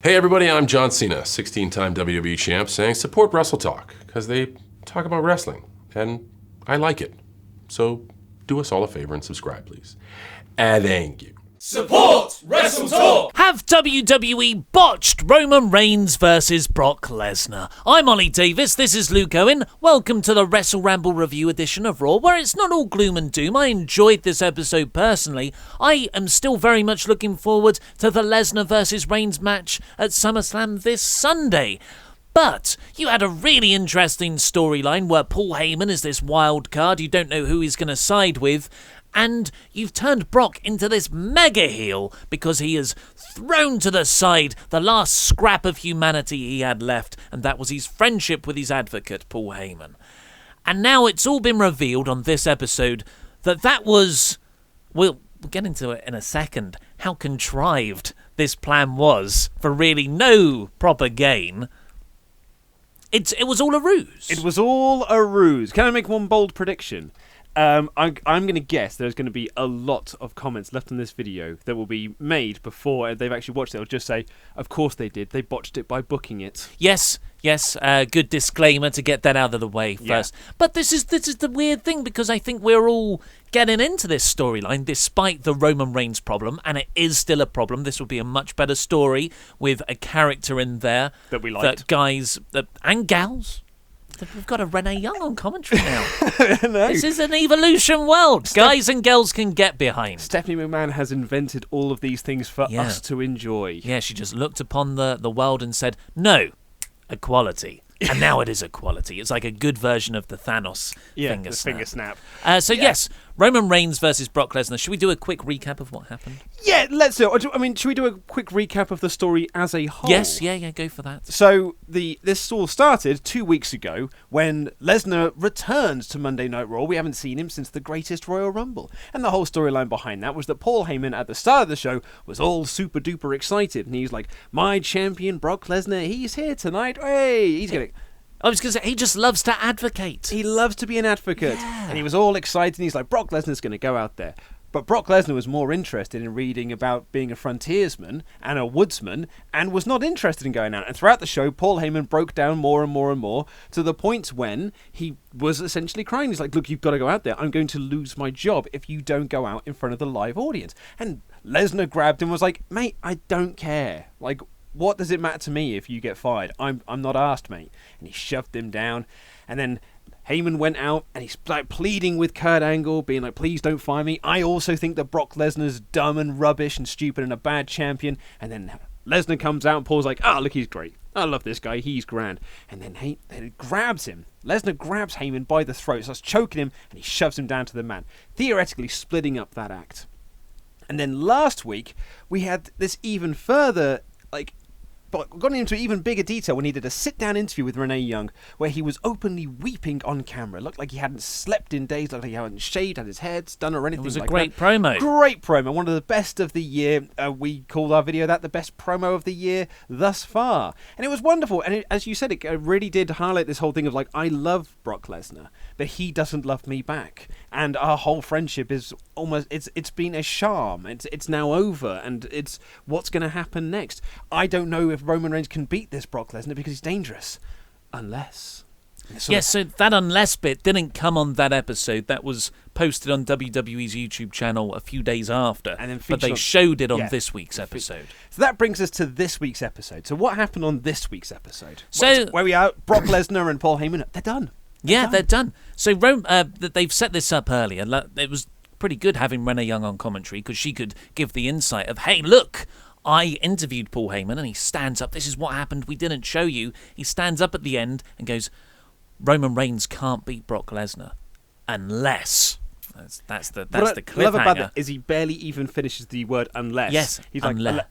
Hey everybody, I'm John Cena, 16-time WWE champ, saying support WrestleTalk, because they talk about wrestling, and I like it. So do us all a favor and subscribe, please. And thank you. Support WrestleTalk! Have WWE botched Roman Reigns versus Brock Lesnar? I'm Ollie Davis, this is Luke Owen. Welcome to the WrestleRamble review edition of Raw, where it's not all gloom and doom. I enjoyed this episode personally. I am still very much looking forward to the Lesnar versus Reigns match at SummerSlam this Sunday. But you had a really interesting storyline where Paul Heyman is this wild card. You don't know who he's going to side with. And you've turned Brock into this mega heel because he has thrown to the side the last scrap of humanity he had left, and that was his friendship with his advocate, Paul Heyman. And now it's all been revealed on this episode that was... We'll get into it in a second, how contrived this plan was for really no proper gain. It was all a ruse. It was all a ruse. Can I make one bold prediction? I'm going to guess there's going to be a lot of comments left on this video that will be made before they've actually watched it. They'll just say, of course they did. They botched it by booking it. Yes. Good disclaimer to get that out of the way first. Yeah. But this is the weird thing, because I think we're all getting into this storyline despite the Roman Reigns problem, and it is still a problem. This will be a much better story with a character in there that we liked. That guys and gals. We've got a Renee Young on commentary now. No. This is an evolution world. Guys and girls can get behind. Stephanie McMahon has invented all of these things for us to enjoy. Yeah, she just looked upon the world and said, no, equality. And now it is equality. It's like a good version of the Thanos finger snap. Yes, Roman Reigns versus Brock Lesnar. Should we do a quick recap of what happened? Yeah, let's do it. I mean, should we do a quick recap of the story as a whole? Yes, yeah, go for that. So this all started 2 weeks ago when Lesnar returned to Monday Night Raw. We haven't seen him since the greatest Royal Rumble. And the whole storyline behind that was that Paul Heyman at the start of the show was all super duper excited. And he's like, my champion Brock Lesnar, he's here tonight. Hey, he's going to... I was going to say, he just loves to advocate. He loves to be an advocate. Yeah. And he was all excited, and he's like, Brock Lesnar's going to go out there. But Brock Lesnar was more interested in reading about being a frontiersman and a woodsman, and was not interested in going out. And throughout the show, Paul Heyman broke down more and more and more, to the point when he was essentially crying. He's like, look, you've got to go out there. I'm going to lose my job if you don't go out in front of the live audience. And Lesnar grabbed him and was like, mate, I don't care. Like, what does it matter to me if you get fired? I'm not asked, mate. And he shoved him down. And then Heyman went out and he's like pleading with Kurt Angle, being like, please don't fire me. I also think that Brock Lesnar's dumb and rubbish and stupid and a bad champion. And then Lesnar comes out and Paul's like, look, he's great. I love this guy. He's grand. And then he grabs him. Lesnar grabs Heyman by the throat, starts choking him, and he shoves him down to the mat, theoretically splitting up that act. And then last week, we had this even further, but got into even bigger detail when he did a sit-down interview with Renee Young, where he was openly weeping on camera. Looked like he hadn't slept in days, looked like he hadn't shaved, had his hair done or anything like that. It was a great promo. Great promo, one of the best of the year. We called our video that the best promo of the year thus far. And it was wonderful. And as you said, it really did highlight this whole thing of like, I love Brock Lesnar, but he doesn't love me back. And our whole friendship is almost, it's been a charm. It's now over, and it's what's going to happen next. I don't know if Roman Reigns can beat this Brock Lesnar because he's dangerous. Unless... So that unless bit didn't come on that episode. That was posted on WWE's YouTube channel a few days after. But they showed it on this week's episode. So that brings us to this week's episode. So what happened on this week's episode? So where we are, Brock Lesnar and Paul Heyman, they're done. They're done. So they've set this up earlier. It was pretty good having Renee Young on commentary because she could give the insight of, hey, look, I interviewed Paul Heyman, and he stands up. This is what happened. We didn't show you. He stands up at the end and goes, Roman Reigns can't beat Brock Lesnar unless. That's the cliffhanger. What I love about that is he barely even finishes the word unless. Yes, he's unless.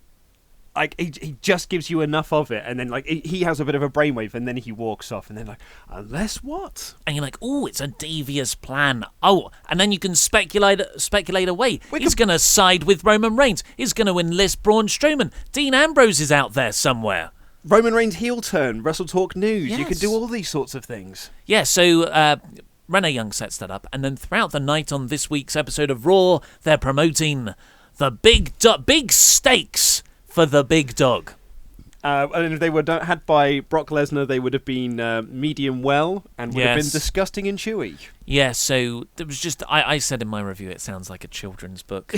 He just gives you enough of it, and then he has a bit of a brainwave, and then he walks off, and then unless what? And you're like, oh, it's a devious plan. Oh, and then you can speculate away. He's going to side with Roman Reigns. He's going to enlist Braun Strowman. Dean Ambrose is out there somewhere. Roman Reigns heel turn, WrestleTalk news. Yes. You could do all these sorts of things. Yeah, so Renee Young sets that up, and then throughout the night on this week's episode of Raw, they're promoting the big stakes for the big dog. And if they were had by Brock Lesnar, they would have been medium well and would have been disgusting and chewy. Yeah, so there was just... I said in my review it sounds like a children's book.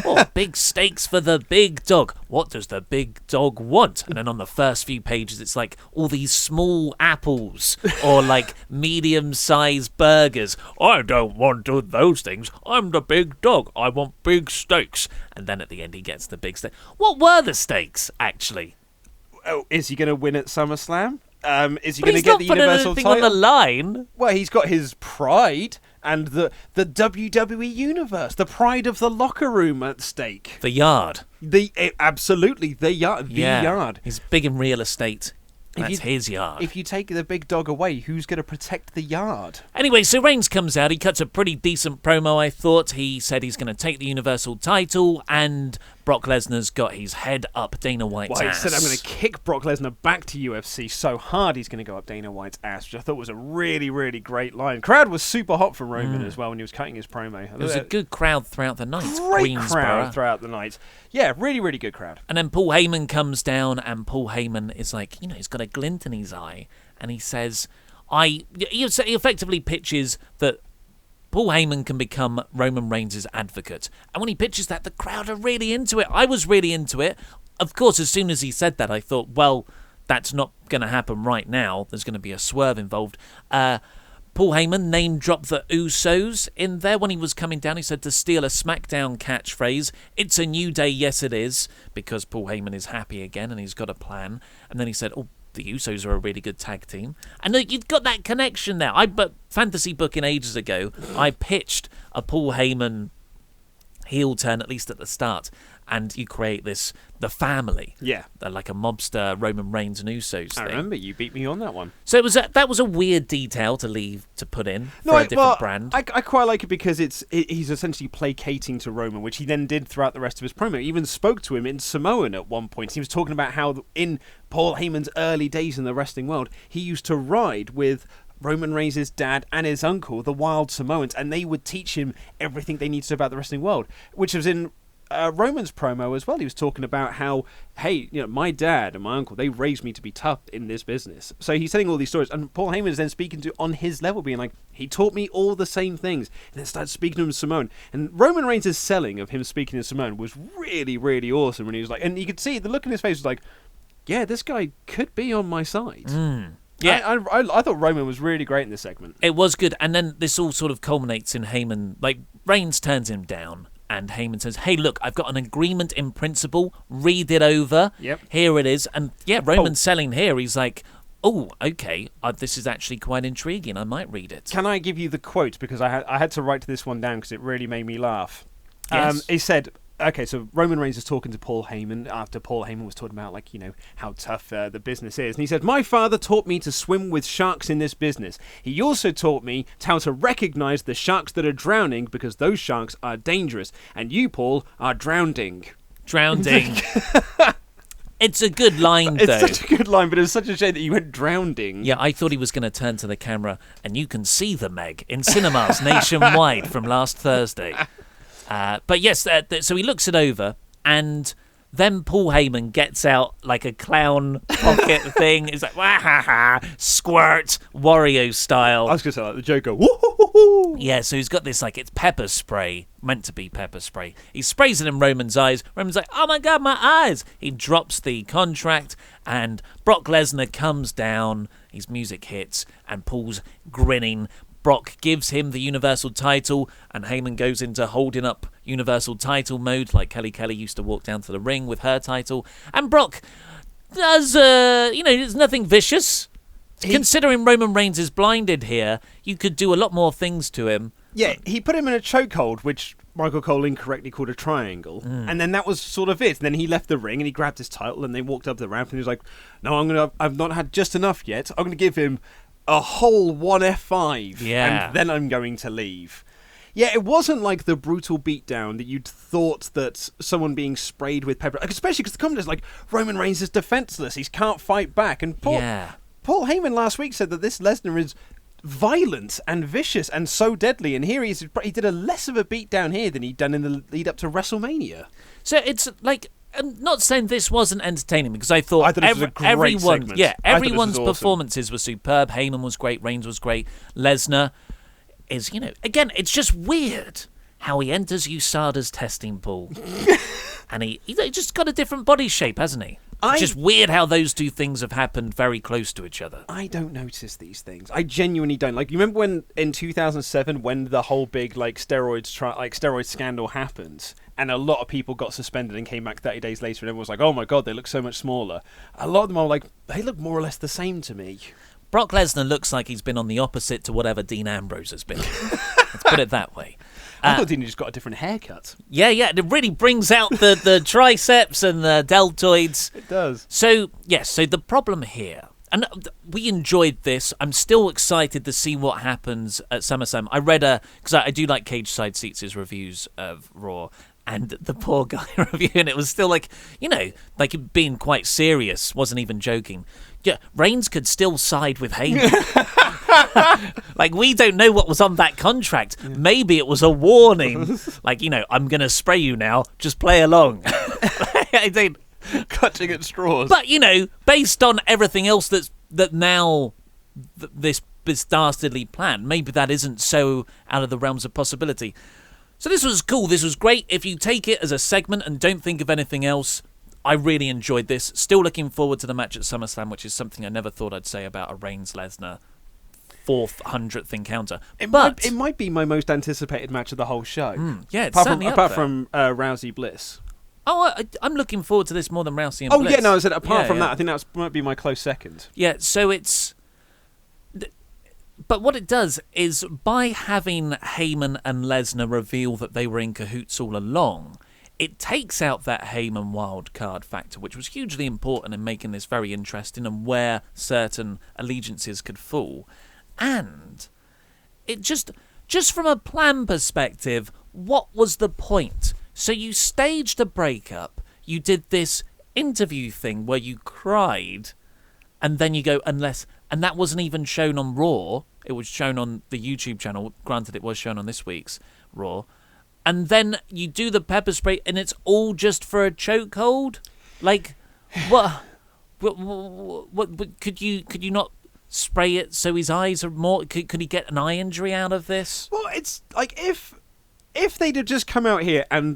Oh, big stakes for the big dog. What does the big dog want? And then on the first few pages it's like all these small apples or like medium-sized burgers. I don't want those things. I'm the big dog. I want big steaks. And then at the end he gets the big steak. What were the stakes, actually? Oh, is he going to win at SummerSlam? Is he going to get the Universal title? On the line. Well, he's got his pride and the WWE Universe, the pride of the locker room at stake. The yard. Absolutely, the yard. The yard. He's big in real estate. That's his yard. If you take the big dog away, who's going to protect the yard? Anyway, so Reigns comes out. He cuts a pretty decent promo, I thought. He said he's going to take the Universal title, and Brock Lesnar's got his head up Dana White's ass. He said, I'm going to kick Brock Lesnar back to UFC so hard he's going to go up Dana White's ass, which I thought was a really, really great line. Crowd was super hot for Roman as well when he was cutting his promo. It was a good crowd throughout the night. Great crowd throughout the night. Yeah, really, really good crowd. And then Paul Heyman comes down, and Paul Heyman is like, he's got a glint in his eye, and he says, he effectively pitches that Paul Heyman can become Roman Reigns' advocate. And when he pitches that, the crowd are really into it. I was really into it. Of course, as soon as he said that, I thought, well, that's not going to happen right now. There's going to be a swerve involved. Paul Heyman name-dropped the Usos in there when he was coming down. He said to steal a SmackDown catchphrase, "It's a new day, yes it is," because Paul Heyman is happy again and he's got a plan. And then he said, the Usos are a really good tag team. And you've got that connection there. But fantasy booking ages ago, I pitched a Paul Heyman heel turn, at least at the start, and you create the family. Yeah. Like a mobster Roman Reigns and Usos thing. I remember, you beat me on that one. So that was a weird detail to put in for a different brand. I quite like it because he's essentially placating to Roman, which he then did throughout the rest of his promo. He even spoke to him in Samoan at one point. He was talking about how in Paul Heyman's early days in the wrestling world, he used to ride with Roman Reigns' dad and his uncle, the Wild Samoans, and they would teach him everything they needed to about the wrestling world, which was in Roman's promo as well. He was talking about how, hey, my dad and my uncle, they raised me to be tough in this business. So he's telling all these stories, and Paul Heyman is then speaking to on his level, being like, he taught me all the same things, and then started speaking to him in Samoan. And Roman Reigns' selling of him speaking in Samoan was really, really awesome. When he was like, and you could see the look in his face was like, yeah, this guy could be on my side. Yeah, I thought Roman was really great in this segment. It was good, and then this all sort of culminates in Heyman, like Reigns turns him down. And Heyman says, hey, look, I've got an agreement in principle. Read it over. Yep. Here it is. And yeah, Roman's selling here. He's like, oh, okay, this is actually quite intriguing. I might read it. Can I give you the quote? Because I had to write this one down because it really made me laugh. Yes. He said, okay, so Roman Reigns is talking to Paul Heyman after Paul Heyman was talking about, how tough the business is. And he said, my father taught me to swim with sharks in this business. He also taught me how to recognize the sharks that are drowning because those sharks are dangerous. And you, Paul, are drowning. Drowning. It's a good line, though. It's such a good line, but it's such a shame that you went drowning. Yeah, I thought he was going to turn to the camera, and you can see the Meg in cinemas nationwide from last Thursday. But yes, so he looks it over, and then Paul Heyman gets out like a clown pocket thing. It's like, wah ha ha, squirt, Wario style. I was going to say like the Joker. Woo-hoo-hoo-hoo. Yeah, so he's got this, like, it's pepper spray, meant to be pepper spray. He sprays it in Roman's eyes. Roman's like, oh my God, my eyes. He drops the contract, and Brock Lesnar comes down. His music hits, and Paul's grinning. Brock gives him the Universal title, and Heyman goes into holding up Universal title mode, like Kelly used to walk down to the ring with her title. And Brock does, there's nothing vicious. Considering Roman Reigns is blinded here, you could do a lot more things to him. Yeah, he put him in a chokehold, which Michael Cole incorrectly called a triangle, and then that was sort of it. And then he left the ring and he grabbed his title, and they walked up the ramp, and he was like, "No, I've not had just enough yet. I'm going to give him a whole 1F5, and then I'm going to leave." Yeah, it wasn't like the brutal beatdown that you'd thought that someone being sprayed with pepper, especially because the commentators like, Roman Reigns is defenseless, he can't fight back. And Paul Heyman last week said that this Lesnar is violent and vicious and so deadly, and here he did a less of a beatdown here than he'd done in the lead up to WrestleMania. So it's like, I'm not saying this wasn't entertaining because I thought this was a great segment. Yeah, I thought this everyone's was awesome. performances were superb. Heyman was great. Reigns was great. Lesnar is, again, it's just weird how he enters USADA's testing pool. And he just got a different body shape, hasn't he? It's just weird how those two things have happened very close to each other. I don't notice these things. I genuinely don't. Like, you remember when in 2007 when the whole big steroid scandal happened, and a lot of people got suspended and came back 30 days later, and everyone was like, "Oh my god, they look so much smaller." A lot of them are like, they look more or less the same to me. Brock Lesnar looks like he's been on the opposite to whatever Dean Ambrose has been. Let's put it that way. I thought Dean just got a different haircut. Yeah, it really brings out the triceps and the deltoids. It does. So, yes, the problem here, and we enjoyed this. I'm still excited to see what happens at SummerSlam. I read because I do like Cage Side Seats' reviews of Raw, and the poor guy reviewing it was still like being quite serious, wasn't even joking. Yeah, Reigns could still side with Heyman. Like, we don't know what was on that contract. Yeah. Maybe it was a warning. Like, I'm going to spray you now. Just play along. I think, clutching at straws. But, based on everything else that now this dastardly plan, maybe that isn't so out of the realms of possibility. So this was cool. This was great. If you take it as a segment and don't think of anything else, I really enjoyed this. Still looking forward to the match at SummerSlam, which is something I never thought I'd say about a Reigns-Lesnar 400th encounter. It might be my most anticipated match of the whole show. Yeah, it's apart from Rousey Bliss. Oh, I'm looking forward to this more than Rousey and Bliss. Oh, yeah, no, I said apart from that, I think that might be my close second. Yeah, so it's... But what it does is, by having Heyman and Lesnar reveal that they were in cahoots all along, it takes out that Heyman wild card factor, which was hugely important in making this very interesting and where certain allegiances could fall. And it just from a plan perspective, what was the point? So you staged a breakup, you did this interview thing where you cried, and then you go, and that wasn't even shown on Raw. It was shown on the YouTube channel. Granted, it was shown on this week's Raw. And then you do the pepper spray, and it's all just for a chokehold? Like, what could you not spray it so his eyes are more... Could he get an eye injury out of this? Well, it's like if they'd have just come out here and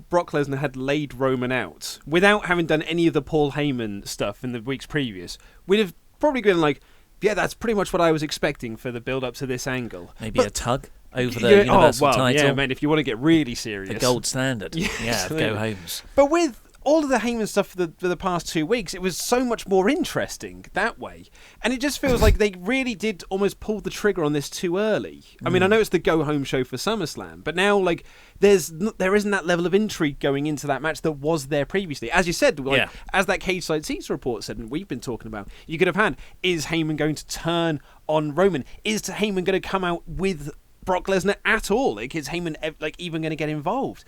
Brock Lesnar had laid Roman out without having done any of the Paul Heyman stuff in the weeks previous, we'd have probably been like, yeah, that's pretty much what I was expecting for the build-up to this angle. Maybe a tug over the Universal title. Yeah, man, if you want to get really serious. The gold standard. Yeah, go homes. But with all of the Heyman stuff for the past 2 weeks, it was so much more interesting that way. And it just feels like they really did almost pull the trigger on this too early. I mean, I know it's the go-home show for SummerSlam, but now, like, there isn't that level of intrigue going into that match that was there previously. As you said, as that Cage Side Seats report said, and we've been talking about, you could have had, is Heyman going to turn on Roman? Is Heyman going to come out with Brock Lesnar at all? Like, is Heyman even going to get involved?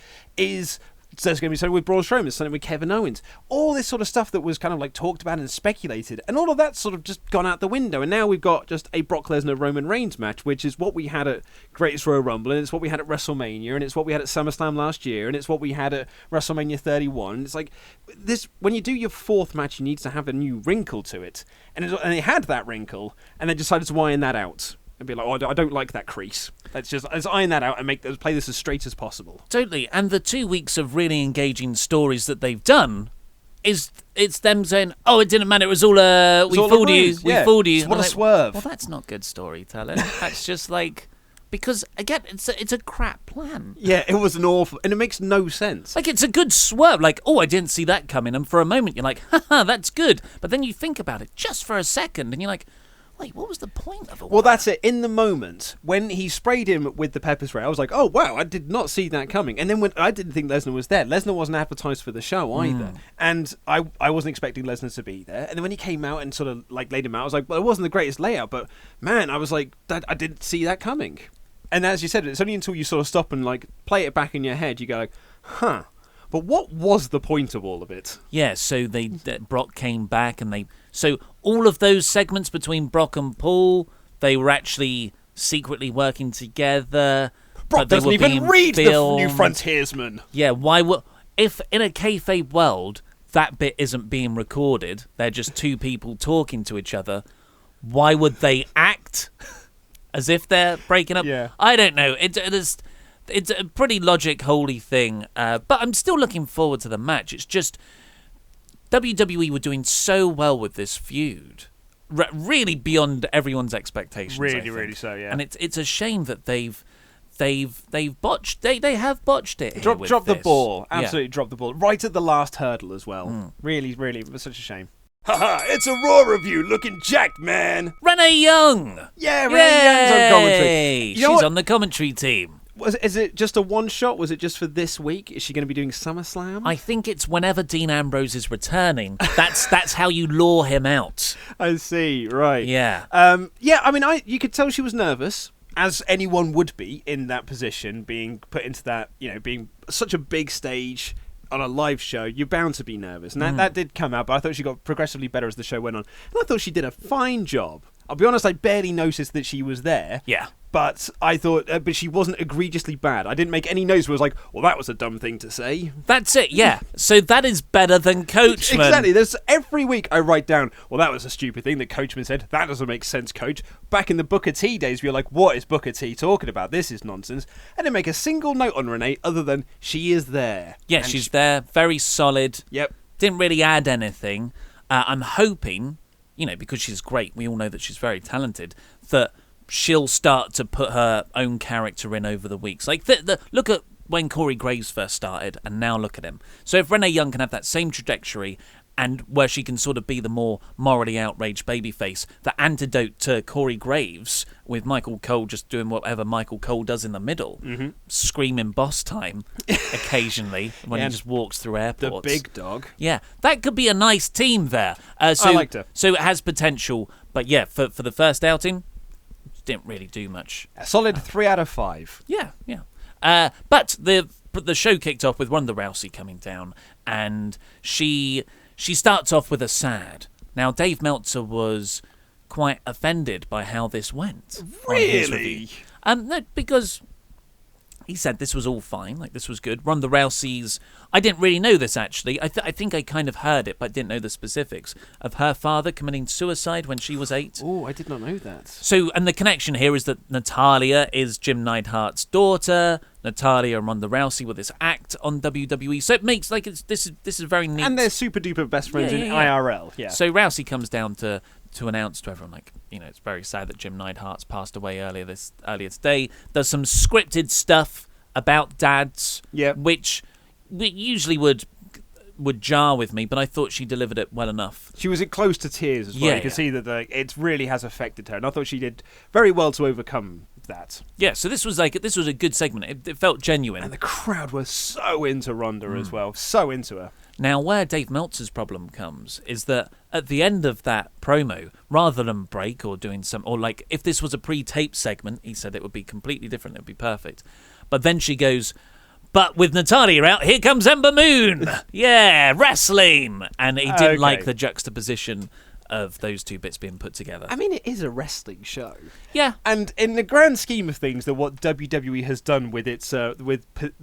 So there's going to be something with Braun Strowman, something with Kevin Owens. All this sort of stuff that was kind of like talked about and speculated. And all of that's sort of just gone out the window. And now we've got just a Brock Lesnar-Roman Reigns match, which is what we had at Greatest Royal Rumble, and it's what we had at WrestleMania, and it's what we had at SummerSlam last year, and it's what we had at WrestleMania 31. It's like, this, when you do your fourth match, you need to have a new wrinkle to it. And they had that wrinkle, and they decided to iron that out. And be like, oh, I don't like that crease. Let's iron that out and play this as straight as possible. Totally. And the 2 weeks of really engaging stories that they've done it's them saying, oh, it didn't matter. It was all we fooled you. We fooled you. What a swerve. Well, that's not good storytelling. That's just like, because again, it's a crap plan. Yeah, it was an awful, and it makes no sense. Like, it's a good swerve. Like, oh, I didn't see that coming. And for a moment, you're like, haha, that's good. But then you think about it just for a second, and you're like, wait, what was the point of it? Well, that's it. In the moment, when he sprayed him with the pepper spray, I was like, oh, wow, I did not see that coming. And then when I didn't think Lesnar was there. Lesnar wasn't advertised for the show either. And I wasn't expecting Lesnar to be there. And then when he came out and sort of like laid him out, I was like, well, it wasn't the greatest layout, but man, I was like, I didn't see that coming. And as you said, it's only until you sort of stop and like play it back in your head, you go like, huh. But what was the point of all of it? Yeah, so Brock came back, and so all of those segments between Brock and Paul, they were actually secretly working together. Brock doesn't even read the New Frontiersman. Yeah, why would if in a kayfabe world that bit isn't being recorded, they're just two people talking to each other, why would they act as if they're breaking up? Yeah. I don't know. It's a pretty logic holy thing, but I'm still looking forward to the match. It's just WWE were doing so well with this feud, really beyond everyone's expectations. Really so, yeah. And it's a shame that they've botched. They have botched it. Drop the this. ball. Yeah. Absolutely drop the ball. Right at the last hurdle as well. Really, it was such a shame. Haha, it's a Raw review looking jacked, man. Renee Young. Yeah, Renee Young's on commentary. Yay! You know She's what? on the commentary team. Is it just a one shot? Was it just for this week? Is she going to be doing SummerSlam? I think it's whenever Dean Ambrose is returning. That's how you lure him out. I see, right. Yeah. Yeah, I mean, you could tell she was nervous, as anyone would be in that position, being put into that, being such a big stage on a live show. You're bound to be nervous. And that did come out, but I thought she got progressively better as the show went on. And I thought she did a fine job. I'll be honest, I barely noticed that she was there. Yeah. But I thought, but she wasn't egregiously bad. I didn't make any notes where it was like, well, that was a dumb thing to say. That's it, yeah. So that is better than Coachman. Exactly. There's every week I write down, well, that was a stupid thing that Coachman said. That doesn't make sense, Coach. Back in the Booker T days, we were like, what is Booker T talking about? This is nonsense. I didn't make a single note on Renee other than she is there. Yeah, she's there, very solid. Yep. Didn't really add anything. I'm hoping, because she's great, we all know that she's very talented, that she'll start to put her own character in over the weeks. Like, look at when Corey Graves first started, and now look at him. So if Renee Young can have that same trajectory, and where she can sort of be the more morally outraged babyface, the antidote to Corey Graves, with Michael Cole just doing whatever Michael Cole does in the middle, screaming boss time occasionally when he just walks through airports. The big dog. Yeah, that could be a nice team there. I liked her. So it has potential, but yeah, for the first outing, didn't really do much. A solid 3 out of 5. Yeah. But the show kicked off with Ronda Rousey coming down, and she starts off with a sad. Now, Dave Meltzer was quite offended by how this went. Really? No, because he said this was all fine, like this was good. Ronda Rousey's, I didn't really know this actually. I think I kind of heard it, but didn't know the specifics of her father committing suicide when she was 8. Oh, I did not know that. So, and the connection here is that Natalya is Jim Neidhart's daughter. Natalya and Ronda Rousey with this act on WWE, so it makes like this is very neat. And they're super duper best friends in IRL. Yeah. So Rousey comes down to announce to everyone, like, it's very sad that Jim Neidhart's passed away earlier today. There's some scripted stuff about dads, which usually would jar with me, but I thought she delivered it well enough. She was close to tears as well. You can see that it really has affected her, and I thought she did very well to overcome that. Yeah, so this was a good segment. It felt genuine. And the crowd was so into Ronda as well, so into her. Now, where Dave Meltzer's problem comes is that at the end of that promo, rather than break or doing if this was a pre-taped segment, he said it would be completely different, it would be perfect. But then she goes, but with Natalya out, here comes Ember Moon. Yeah, wrestling. And he didn't like the juxtaposition of those two bits being put together. I mean, it is a wrestling show. Yeah. And in the grand scheme of things, what WWE has done with its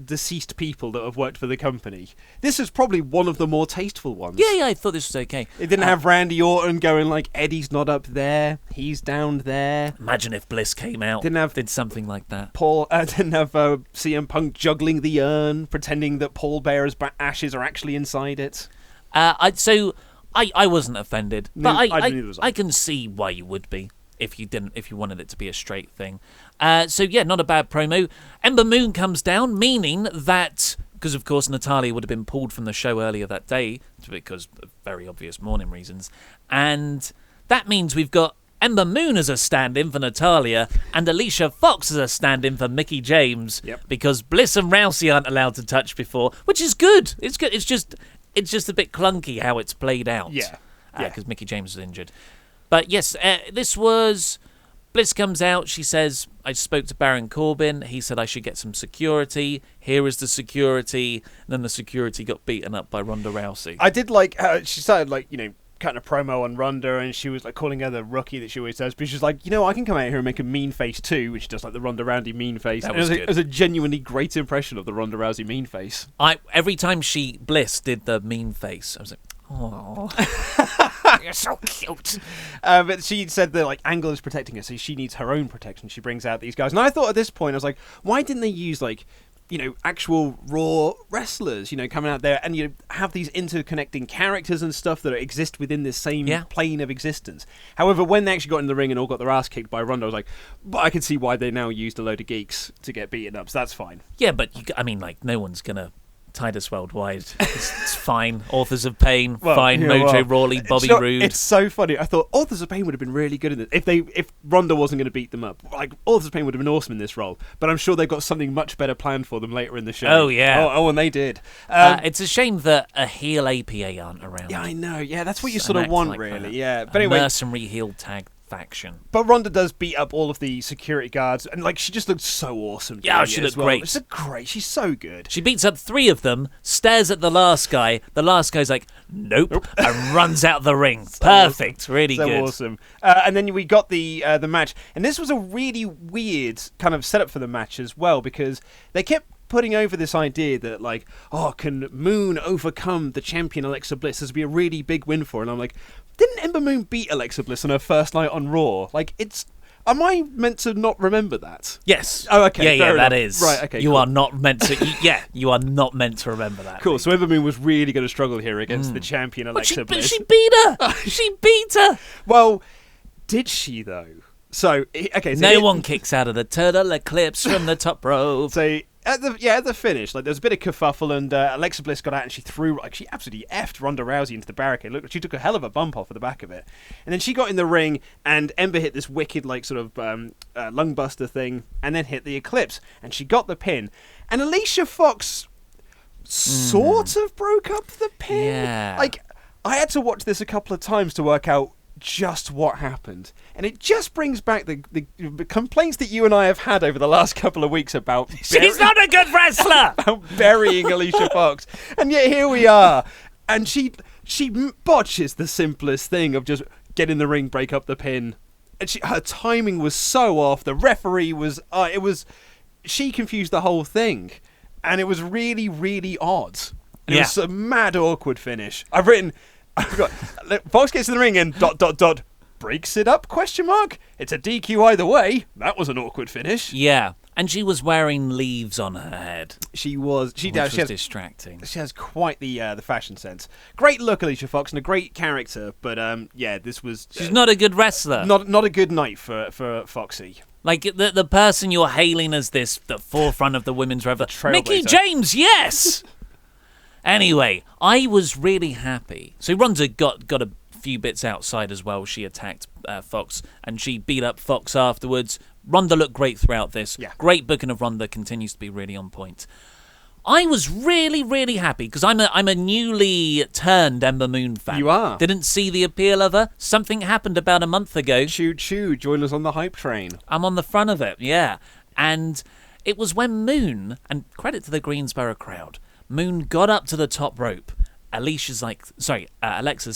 deceased people that have worked for the company, this is probably one of the more tasteful ones. Yeah, I thought this was okay. It didn't have Randy Orton going like, Eddie's not up there, he's down there. Imagine if Bliss came out, did something like that. Didn't have CM Punk juggling the urn, pretending that Paul Bearer's ashes are actually inside it. I wasn't offended, but I can see why you would be if you wanted it to be a straight thing. Not a bad promo. Ember Moon comes down, meaning that, because of course Natalya would have been pulled from the show earlier that day because of very obvious mourning reasons, and that means we've got Ember Moon as a stand-in for Natalya and Alicia Fox as a stand-in for Mickie James, because Bliss and Rousey aren't allowed to touch before, which is good. It's good. It's just a bit clunky how it's played out. Yeah. Because Mickie James was injured. But yes, this was... Bliss comes out. She says, I spoke to Baron Corbin. He said I should get some security. Here is the security. And then the security got beaten up by Ronda Rousey. I did like how she started cutting a promo on Ronda, and she was like calling her the rookie that she always does, but she's like, I can come out here and make a mean face too, and she does like the Ronda Rousey mean face. It was a genuinely great impression of the Ronda Rousey mean face. Every time Bliss did the mean face, I was like, oh, you're so cute. But she said that like Angle is protecting her, so she needs her own protection. She brings out these guys, and I thought at this point I was like, why didn't they use like actual Raw wrestlers, coming out there and have these interconnecting characters and stuff that exist within this same plane of existence. However, when they actually got in the ring and all got their ass kicked by Ronda, I was like, but I can see why they now used a load of geeks to get beaten up, so that's fine. Yeah, but no one's gonna Titus Worldwide. It's fine. Authors of Pain, fine. Mojo Rawley, Bobby Roode. It's so funny. I thought Authors of Pain would have been really good in this if Ronda wasn't going to beat them up. Like Authors of Pain would have been awesome in this role. But I'm sure they've got something much better planned for them later in the show. Oh yeah. And they did. It's a shame that a heel APA aren't around. Yeah, I know. Yeah, that's what you sort of want, like really. That. Yeah, but anyway, mercenary heel tag faction. But Ronda does beat up all of the security guards, and like she just looks so awesome. Yeah, she looked great. She's so good. She beats up 3 of them, stares at the last guy. The last guy's like, nope. And runs out the ring. Perfect, awesome. Really good. So awesome. And then we got the match, and this was a really weird kind of setup for the match as well, because they kept putting over this idea that like, can Moon overcome the champion Alexa Bliss? This would be a really big win for her. And I'm like, didn't Ember Moon beat Alexa Bliss on her first night on Raw? Like, am I meant to not remember that? Yes. Oh, okay. Yeah, that is. Right, okay. You are not meant to. You are not meant to remember that. Cool. So Ember Moon was really going to struggle here against the champion Alexa Bliss. But she beat her. She beat her. Well, did she though? So no one kicks out of the turtle eclipse from the top rope. So at the finish, like there was a bit of kerfuffle, and Alexa Bliss got out and she absolutely effed Ronda Rousey into the barricade. Look, she took a hell of a bump off of the back of it, and then she got in the ring, and Ember hit this wicked like sort of lung buster thing, and then hit the eclipse, and she got the pin, and Alicia Fox sort of broke up the pin. Yeah. Like I had to watch this a couple of times to work out just what happened, and it just brings back the complaints that you and I have had over the last couple of weeks about she's not a good wrestler, about burying Alicia Fox, and yet here we are, and she botches the simplest thing of just get in the ring, break up the pin, and her timing was so off. The referee was she confused the whole thing, and it was really, really odd. And It was a mad awkward finish. I've got Fox gets in the ring and ... breaks it up ? It's a DQ either way. That was an awkward finish. Yeah, and she was wearing leaves on her head. She was. She was distracting. She has quite the fashion sense. Great look, Alicia Fox, and a great character. But this was. She's not a good wrestler. Not a good night for Foxy. Like the person you're hailing as the forefront of the women's revolution. Mickie James, yes. Anyway, I was really happy. So Ronda got a few bits outside as well. She attacked Fox, and she beat up Fox afterwards. Ronda looked great throughout this. Yeah. Great booking of Ronda, continues to be really on point. I was really, really happy because I'm a newly turned Ember Moon fan. You are. Didn't see the appeal of her. Something happened about a month ago. Choo choo, join us on the hype train. I'm on the front of it, yeah. And it was when Moon, and credit to the Greensboro crowd, Moon got up to the top rope. Alexa's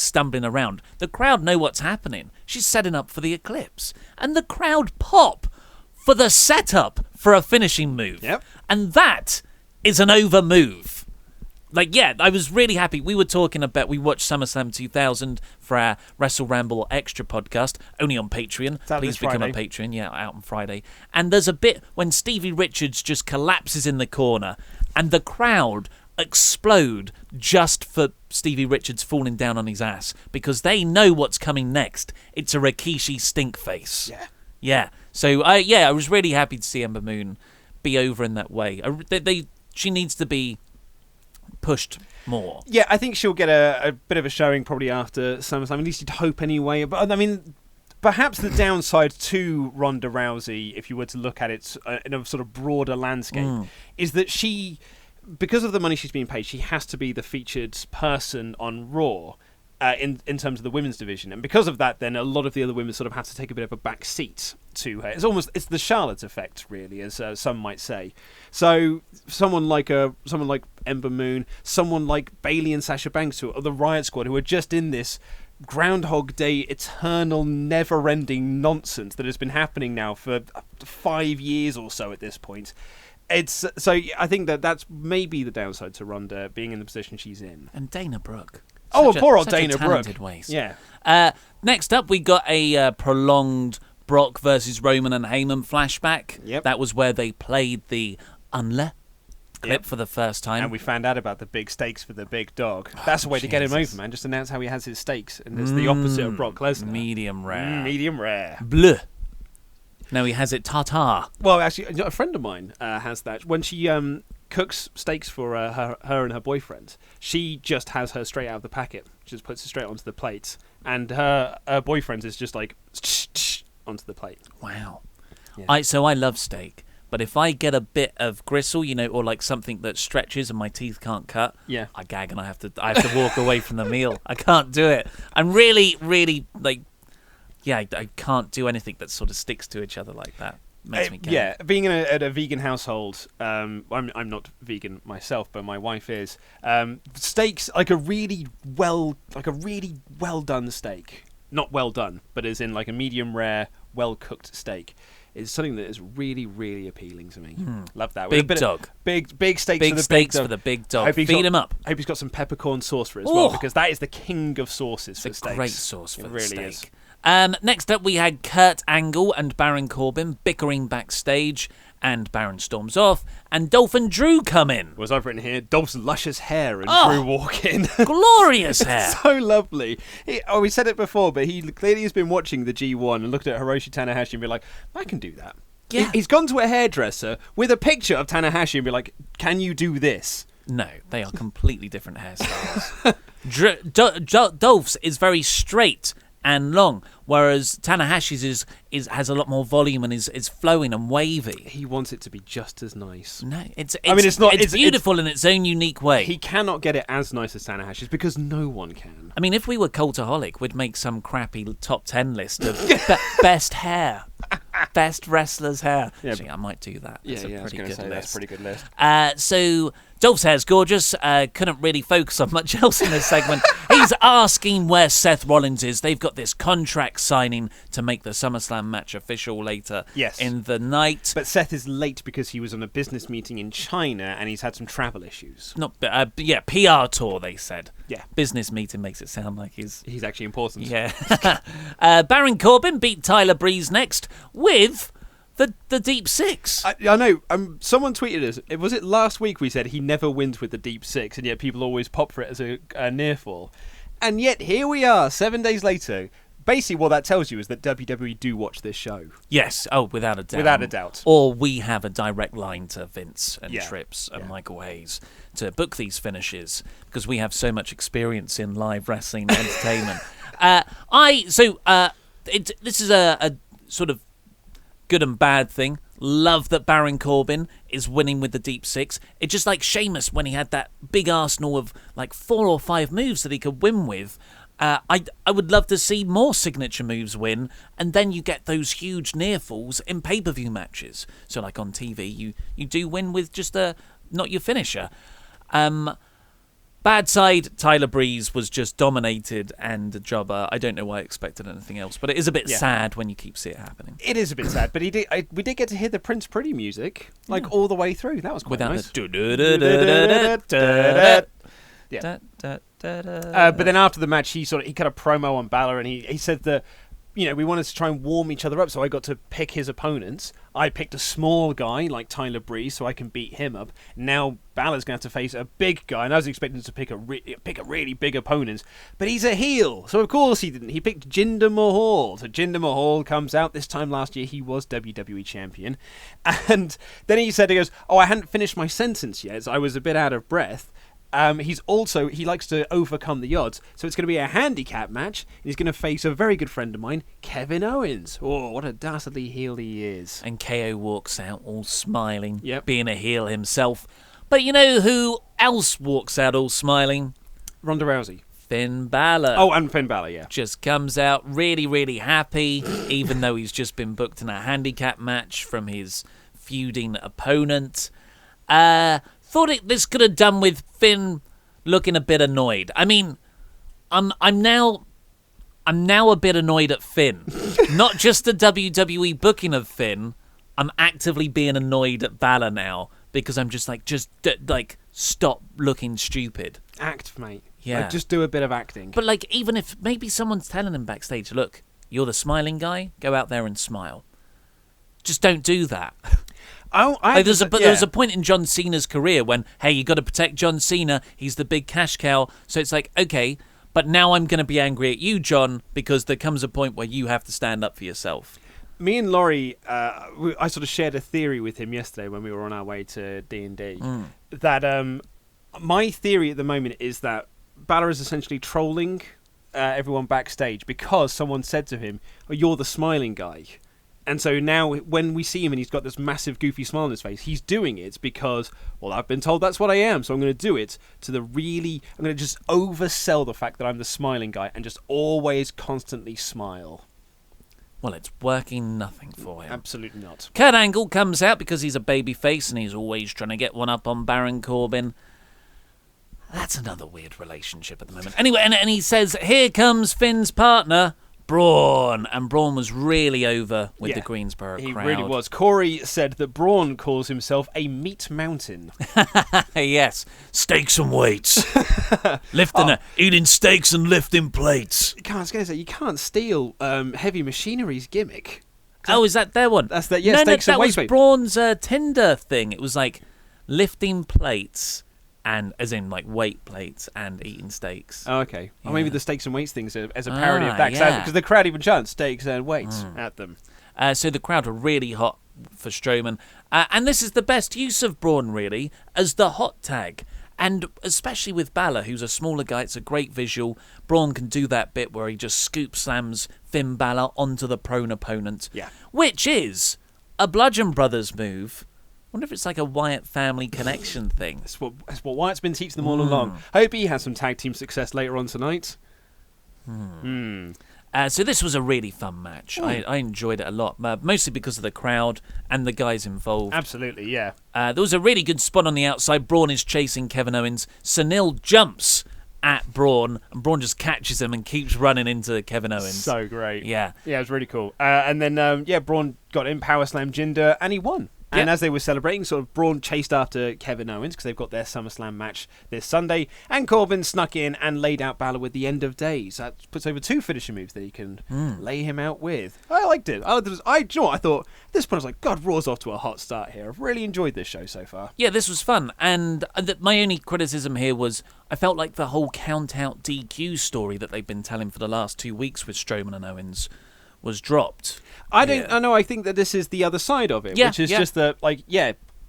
stumbling around. The crowd know what's happening. She's setting up for the eclipse. And the crowd pop for the setup for a finishing move. Yep. And that is an over move. Like, yeah, I was really happy. We were talking about, we watched SummerSlam 2000 for our WrestleRamble Extra podcast, only on Patreon. Please become a patron. Yeah, out on Friday. And there's a bit when Stevie Richards just collapses in the corner and the crowd explode just for Stevie Richards falling down on his ass because they know what's coming next. It's a Rikishi stink face. Yeah. Yeah. So, I was really happy to see Ember Moon be over in that way. She needs to be pushed more. Yeah, I think she'll get a bit of a showing probably after SummerSlam. At least you'd hope anyway. But I mean, perhaps the downside to Ronda Rousey, if you were to look at it in a sort of broader landscape, is that she, because of the money she's being paid, she has to be the featured person on Raw in terms of the women's division. And because of that, then a lot of the other women sort of have to take a bit of a back seat to her. It's the Charlotte effect, really, as some might say. So someone like Ember Moon, someone like Bayley and Sasha Banks, or the Riott Squad, who are just in this Groundhog Day, eternal, never-ending nonsense that has been happening now for 5 years or so at this point. It's so I think that's maybe the downside to Ronda being in the position she's in. And Dana Brooke. Poor old Such a Dana talented Brooke. Ways. Yeah. Next up, we got a prolonged Brock versus Roman and Heyman flashback. Yep. That was where they played the Unle clip for the first time. And we found out about the big stakes for the big dog. That's a way to get him over, man. Just announce how he has his stakes. And it's the opposite of Brock Lesnar. Medium rare. Medium rare. Bleu. No, he has it tartar. Well, actually, a friend of mine has that. When she cooks steaks for her and her boyfriend, she just has her straight out of the packet. She just puts it straight onto the plate. And her boyfriend's is just like onto the plate. Wow. Yeah. I love steak. But if I get a bit of gristle, or like something that stretches and my teeth can't cut, yeah, I gag and I have to walk away from the meal. I can't do it. I'm really, really like, I can't do anything that sort of sticks to each other like that. Makes me gag. Yeah, being at a vegan household, I'm not vegan myself, but my wife is. Steaks, like a really well done steak, not well done, but as in like a medium rare, well cooked steak, is something that is really, really appealing to me. Love that. Big dog. Big steaks Big for the steaks big dog. for the big dog. Feed him up. I hope he's got some peppercorn sauce for it as well, Oh! because that is the king of sauces for It's a steaks. great sauce for it the really steak. is. Next up, we had Kurt Angle and Baron Corbin bickering backstage, and Baron storms off, and Dolph and Drew come in. Was I've written here, Dolph's luscious hair and Oh! Drew walk in. Glorious hair. So lovely. We said it before, but he clearly has been watching the G1 and looked at Hiroshi Tanahashi and be like, I can do that. Yeah. He's gone to a hairdresser with a picture of Tanahashi and be like, can you do this? No, they are completely different hairstyles. Dolph's is very straight and long, whereas Tanahashi's has a lot more volume and is flowing and wavy. He wants it to be just as nice. No, it's not. It's beautiful in its own unique way. He cannot get it as nice as Tanahashi's because no one can. I mean, if we were Cultaholic, we'd make some crappy top 10 list of best hair, best wrestlers' hair. Yeah, Actually, I might do that. That's a pretty good list. That's a pretty good list. So Dolph's hair's gorgeous. Couldn't really focus on much else in this segment. He's asking where Seth Rollins is. They've got this contract signing to make the SummerSlam match official later in the night. But Seth is late because he was on a business meeting in China and he's had some travel issues. PR tour, they said. Yeah. Business meeting makes it sound like he's actually important. Yeah. Baron Corbin beat Tyler Breeze next with the Deep Six. I know. Someone tweeted us. Was it last week we said he never wins with the Deep Six, and yet people always pop for it as a near fall. And yet here we are, 7 days later. Basically, what that tells you is that WWE do watch this show. Yes. Oh, without a doubt. Without a doubt. Or we have a direct line to Vince and Trips and Yeah. Michael Hayes to book these finishes because we have so much experience in live wrestling entertainment. This is a sort of good and bad thing. Love that Baron Corbin is winning with the Deep Six. It's just like Sheamus when he had that big arsenal of like 4 or 5 moves that he could win with. I would love to see more signature moves win, and then you get those huge near falls in pay-per-view matches. So like on TV, you do win with just not your finisher. Bad side, Tyler Breeze was just dominated and a jobber. I don't know why I expected anything else, but it is a bit sad when you keep seeing it happening. It is a bit sad, but we did get to hear the Prince Pretty music all the way through. That was quite nice. Yeah. But then after the match, he cut a promo on Balor, and he said that, we wanted to try and warm each other up, so I got to pick his opponents. I picked a small guy like Tyler Breeze, so I can beat him up. Now Balor's going to have to face a big guy, and I was expecting to pick a really big opponent, but he's a heel, so of course he didn't. He picked Jinder Mahal. So Jinder Mahal comes out. This time last year, he was WWE champion, and then he goes, "Oh, I hadn't finished my sentence yet. So I was a bit out of breath." He likes to overcome the odds, so it's going to be a handicap match, and he's going to face a very good friend of mine, Kevin Owens. Oh, what a dastardly heel he is. And KO walks out all smiling, Yep. being a heel himself. But you know who else walks out all smiling? Ronda Rousey. Finn Balor. Oh, and Finn Balor, yeah. Just comes out really, really happy, even though he's just been booked in a handicap match from his feuding opponent. Thought this could have done with Finn looking a bit annoyed. I mean, I'm now I'm now a bit annoyed at Finn. Not just the WWE booking of Finn. I'm actively being annoyed at Balor now because I'm just like, stop looking stupid. Act, mate. Yeah. Like, just do a bit of acting. But like, even if maybe someone's telling him backstage, look, you're the smiling guy, go out there and smile. Just don't do that. There was a point in John Cena's career when, hey, you got to protect John Cena. He's the big cash cow. So it's like, okay, but now I'm going to be angry at you, John, because there comes a point where you have to stand up for yourself. Me and Laurie, I sort of shared a theory with him yesterday when we were on our way to D&D. That my theory at the moment is that Balor is essentially trolling everyone backstage because someone said to him, "Oh, you're the smiling guy." And so now when we see him and he's got this massive goofy smile on his face, he's doing it because, well, I've been told that's what I am, so I'm going to do it I'm going to just oversell the fact that I'm the smiling guy and just always constantly smile. Well, it's working nothing for him. Absolutely not. Kurt Angle comes out because he's a babyface and he's always trying to get one up on Baron Corbin. That's another weird relationship at the moment. Anyway, and he says, here comes Finn's partner, Braun. And Braun was really over with the Greensboro crowd. He really was. Corey said that Braun calls himself a meat mountain. Yes. Steaks and weights. Eating steaks and lifting plates. I was going to say, you can't steal Heavy Machinery's gimmick. Oh, is that their one? That's that, yeah, steaks and weights. That was Braun's Tinder thing. It was like lifting plates. And as in like weight plates and eating steaks. Oh, okay. Yeah. Or maybe the steaks and weights things as a parody of that. Because the crowd even chants steaks and weights at them. So the crowd were really hot for Strowman. And this is the best use of Braun, really, as the hot tag. And especially with Balor, who's a smaller guy, it's a great visual. Braun can do that bit where he just scoop slams Finn Balor onto the prone opponent. Yeah. Which is a Bludgeon Brothers move. I wonder if it's like a Wyatt family connection thing. That's what Wyatt's been teaching them all along. Hope he has some tag team success later on tonight. So this was a really fun match. I enjoyed it a lot, mostly because of the crowd and the guys involved. Absolutely, yeah. There was a really good spot on the outside. Braun is chasing Kevin Owens. Sunil jumps at Braun, and Braun just catches him and keeps running into Kevin Owens. So great. Yeah. Yeah, it was really cool. And then, Braun got in, power slam Jinder, and he won. And as they were celebrating, sort of Braun chased after Kevin Owens because they've got their SummerSlam match this Sunday. And Corbin snuck in and laid out Balor with the End of Days. That puts over 2 finishing moves that he can lay him out with. I liked it. I thought at this point I was like, God, Raw's off to a hot start here. I've really enjoyed this show so far. Yeah, this was fun. And my only criticism here was I felt like the whole count-out DQ story that they've been telling for the last 2 weeks with Strowman and Owens was dropped. I know. I think that this is the other side of it, which is just that,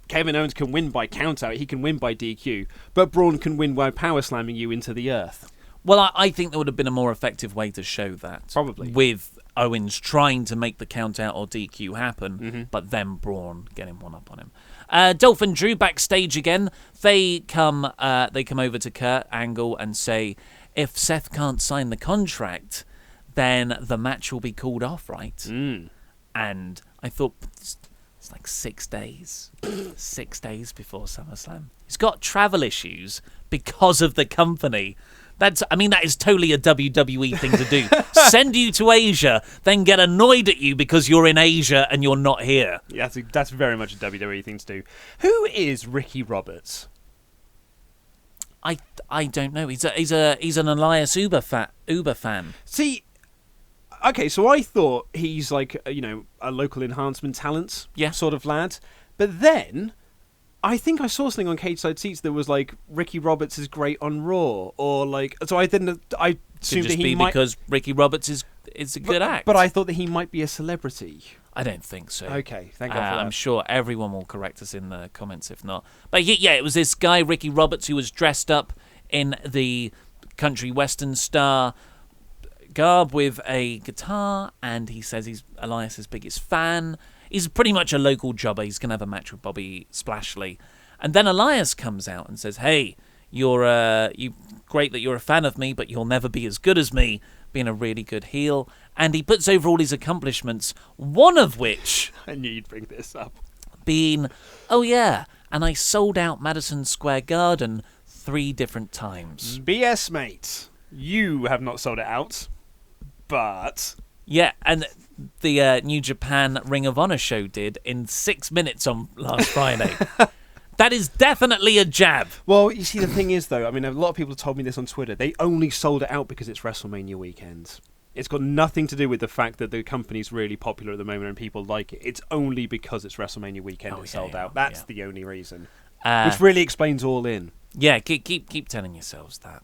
Kevin Owens can win by countout, he can win by DQ, but Braun can win by power slamming you into the earth. Well, I think there would have been a more effective way to show that. Probably. With Owens trying to make the countout or DQ happen, but then Braun getting one up on him. Dolph and Drew backstage again. They come over to Kurt Angle and say, if Seth can't sign the contract, then the match will be called off, right? And I thought, it's like 6 days. 6 days before SummerSlam. He's got travel issues because of the company. That is totally a WWE thing to do. Send you to Asia, then get annoyed at you because you're in Asia and you're not here. Yeah, that's very much a WWE thing to do. Who is Ricky Roberts? I don't know. He's an Elias Uber fan. See, okay, so I thought he's like, a local enhancement talent sort of lad. But then, I think I saw something on Cage Side Seats that was like, Ricky Roberts is great on Raw. Or like, so I assumed that he might... because Ricky Roberts is a good act. But I thought that he might be a celebrity. I don't think so. Okay, thank God for that. I'm sure everyone will correct us in the comments if not. But it was this guy, Ricky Roberts, who was dressed up in the country western star garb with a guitar, and he says he's Elias's biggest fan. He's pretty much a local jobber. He's going to have a match with Bobby Splashley. And then Elias comes out and says, hey, you're great that you're a fan of me, but you'll never be as good as me, being a really good heel. And he puts over all his accomplishments, one of which... I knew you'd bring this up. Being, and I sold out Madison Square Garden 3 different times. BS, mate. You have not sold it out. But Yeah, and the New Japan Ring of Honor show did in 6 minutes on last Friday. That is definitely a jab. well, you see, the thing is, though, I mean, a lot of people have told me this on Twitter. They only sold it out because it's WrestleMania weekend. It's got nothing to do with the fact that the company's really popular at the moment and people like it. It's only because it's WrestleMania weekend it's sold out. That's the only reason. Which really explains All In. Yeah, keep telling yourselves that.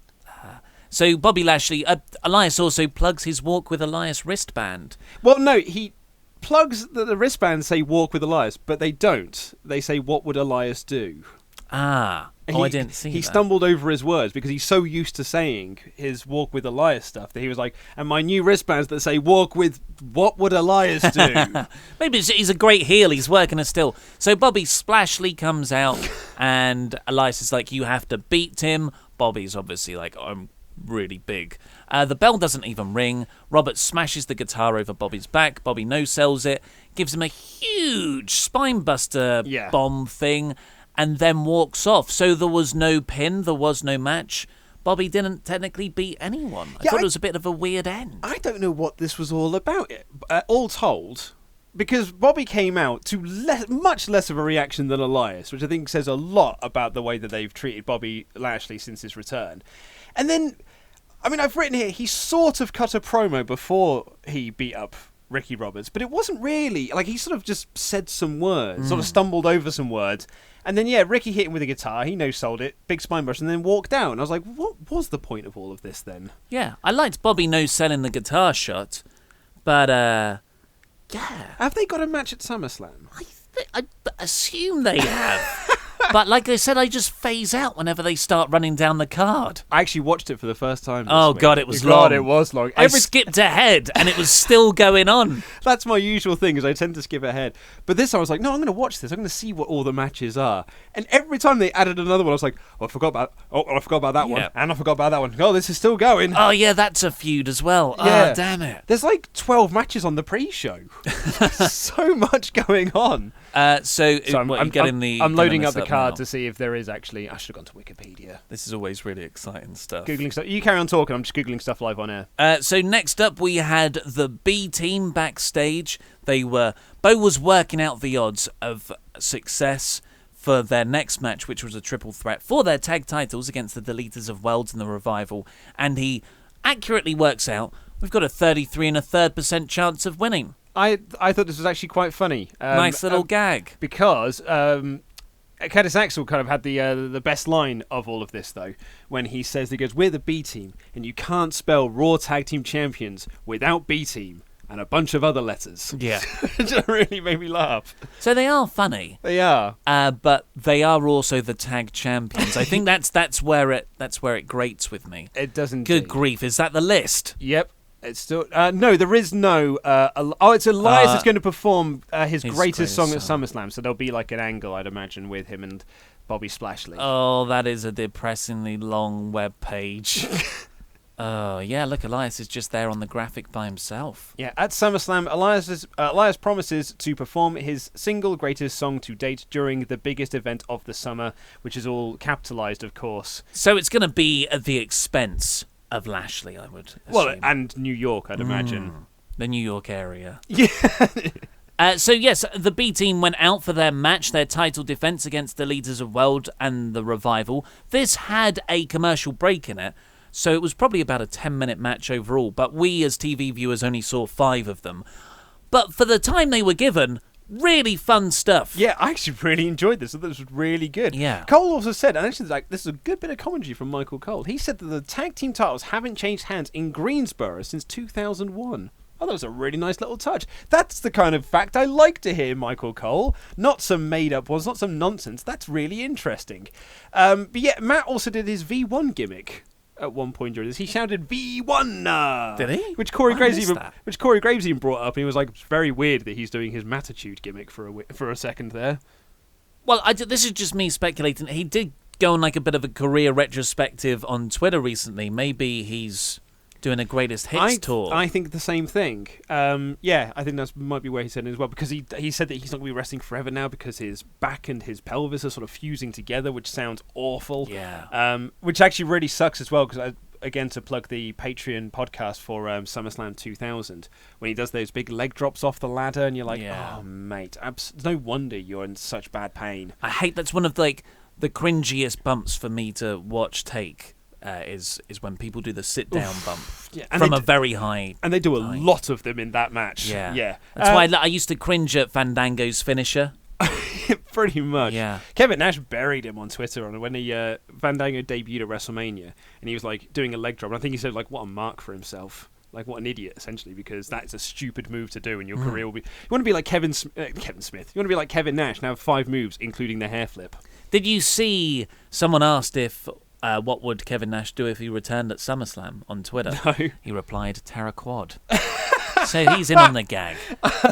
So Bobby Lashley, Elias also plugs his Walk with Elias wristband. Well, no, he plugs the wristbands say Walk with Elias, but they don't. They say What Would Elias Do? I didn't see that. He stumbled over his words because he's so used to saying his Walk with Elias stuff that he was like, and my new wristbands that say Walk with What Would Elias Do? Maybe he's a great heel. He's working a still. So Bobby Splashly comes out and Elias is like, you have to beat him. Bobby's obviously like, I'm really big. The bell doesn't even ring. Robert smashes the guitar over Bobby's back. Bobby no-sells it, gives him a huge spinebuster bomb thing, and then walks off. So there was no pin, there was no match. Bobby didn't technically beat anyone. I thought it was a bit of a weird end. I don't know what this was all about. All told, because Bobby came out to much less of a reaction than Elias, which I think says a lot about the way that they've treated Bobby Lashley since his return. And then, I mean, I've written here, he sort of cut a promo before he beat up Ricky Roberts, but it wasn't really, like, he sort of just said some words, sort of stumbled over some words, and then, Ricky hit him with a guitar, he no-sold it, big spine brush, and then walked down. I was like, what was the point of all of this then? Yeah, I liked Bobby no-selling the guitar shot, but, yeah. Have they got a match at SummerSlam? I assume they have. But like I said, I just phase out whenever they start running down the card. I actually watched it for the first time this Oh, week. God, it was long. God, it was long. I skipped ahead, and it was still going on. That's my usual thing, is I tend to skip ahead. But this time I was like, no, I'm going to watch this. I'm going to see what all the matches are. And every time they added another one, I was like, I forgot about that one. And I forgot about that one. Oh, this is still going. Oh, yeah, that's a feud as well. Yeah. Oh, damn it. There's like 12 matches on the pre-show. So much going on. So I'm loading up the card now to see if there is actually... I should have gone to Wikipedia. This is always really exciting stuff. Googling stuff. You carry on talking. I'm just Googling stuff live on air. So next up, we had the B team backstage. Bo was working out the odds of success for their next match, which was a triple threat for their tag titles against the Deleters of Worlds and the Revival. And he accurately works out, we've got a 33 1/3% chance of winning. I thought this was actually quite funny. Nice little gag. Because Curtis Axel kind of had the best line of all of this, though, when he says, we're the B team, and you can't spell Raw Tag Team Champions without B team, and a bunch of other letters. Yeah. It really made me laugh. So they are funny. They are. But they are also the tag champions. I think that's where it grates with me. It doesn't. Good grief, is that the list? Yep. It's still no. There is no. It's Elias that's going to perform his greatest song at SummerSlam. So there'll be like an angle, I'd imagine, with him and Bobby Splashly. Oh, that is a depressingly long web page. Oh yeah, look, Elias is just there on the graphic by himself. Yeah, at SummerSlam, Elias promises to perform his single greatest song to date during the biggest event of the summer, which is all capitalized, of course. So it's going to be at the expense of Lashley, I would assume. Well, and New York, I'd imagine. The New York area. Yeah. So yes, the B team went out for their match, their title defense against the Leaders of World and the Revival. This had a commercial break in it, so it was probably about a 10-minute match overall, but we as TV viewers only saw 5 of them. But for the time they were given, really fun stuff. Yeah, I actually really enjoyed this. I thought this was really good. Yeah. Cole also said, and actually this is a good bit of commentary from Michael Cole, he said that the tag team titles haven't changed hands in Greensboro since 2001. Oh, that was a really nice little touch. That's the kind of fact I like to hear, Michael Cole. Not some made-up ones, not some nonsense. That's really interesting. But yeah, Matt also did his V1 gimmick at one point during this. He shouted V1! Did he? Which Corey Graves even brought up, and he was like, it's very weird that he's doing his Mattitude gimmick for a second there. Well, this is just me speculating. He did go on like a bit of a career retrospective on Twitter recently. Maybe he's doing a greatest hits tour. I think the same thing. Yeah, I think that might be where he said it as well, because he said that he's not going to be wrestling forever now because his back and his pelvis are sort of fusing together, which sounds awful. Yeah. Which actually really sucks as well, because again to plug the Patreon podcast for SummerSlam 2000, when he does those big leg drops off the ladder, and you're like, oh mate, no wonder you're in such bad pain. I hate that's one of the cringiest bumps for me to watch take. Is when people do the sit down bump from a very high, and they do a lot of them in that match. Yeah. That's why I used to cringe at Fandango's finisher. Pretty much. Yeah. Kevin Nash buried him on Twitter when Fandango debuted at WrestleMania, and he was like doing a leg drop. And I think he said like, "What a mark for himself." Like, what an idiot, essentially, because that's a stupid move to do, and your career will be. You want to be like Kevin Smith. You want to be like Kevin Nash and have 5 moves, including the hair flip. Did you see someone asked if what would Kevin Nash do if he returned at SummerSlam on Twitter? No. He replied, Terra Quad. So he's in on the gag.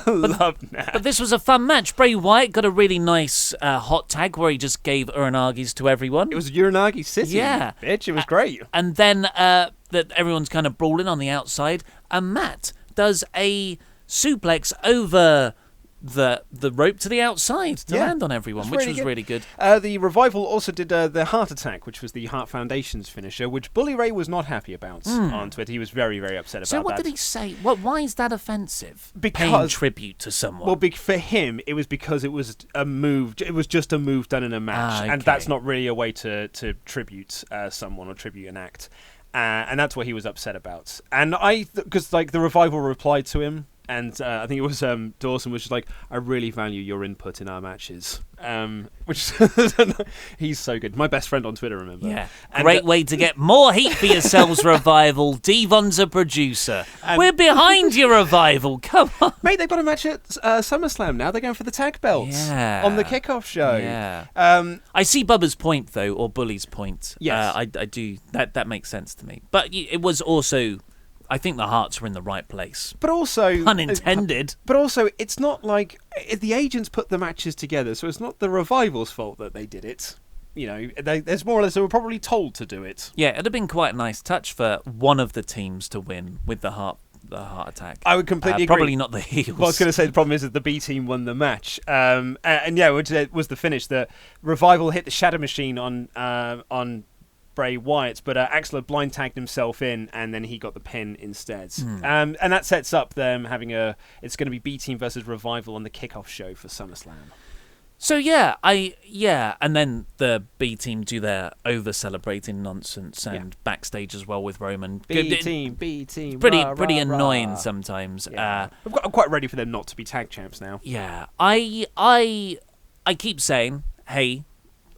Love Nash. But this was a fun match. Bray Wyatt got a really nice hot tag where he just gave Uranagis to everyone. It was Uranagi City, bitch. It was great. And then that everyone's kind of brawling on the outside, and Matt does a suplex over the rope to the outside to land on everyone, which was really good. The Revival also did the Heart Attack, which was the Heart Foundation's finisher, which Bully Ray was not happy about on Twitter. He was very, very upset about that. So what did he say? Why is that offensive? Because paying tribute to someone. Well, for him, it was because it was a move. It was just a move done in a match, okay. And that's not really a way to tribute someone or tribute an act. And that's what he was upset about. And because the Revival replied to him. And I think it was Dawson was just like, I really value your input in our matches. Which he's so good. My best friend on Twitter, remember? Yeah. Great way to get more heat for yourselves, Revival. Devon's a producer. We're behind your Revival. Come on. Mate, they've got a match at SummerSlam now. They're going for the tag belts on the kickoff show. Yeah. I see Bubba's point, though, or Bully's point. Yes. I do. That makes sense to me. But it was also... I think the hearts were in the right place. But also... Pun intended. But also, it's not like... The agents put the matches together, so it's not the Revival's fault that they did it. You know, there's more or less... They were probably told to do it. Yeah, it'd have been quite a nice touch for one of the teams to win with the heart attack. I would completely agree. Probably not the heels. Well, I was going to say the problem is that the B team won the match. And yeah, which was the finish. The Revival hit the Shadow Machine on Bray Wyatt, but Axel had blind tagged himself in, and then he got the pin instead. And that sets up them having it's going to be B Team versus Revival on the kickoff show for SummerSlam. So and then the B Team do their over celebrating nonsense and backstage as well with Roman. B Team, pretty annoying sometimes. Yeah. I'm quite ready for them not to be tag champs now. Yeah, I keep saying, hey,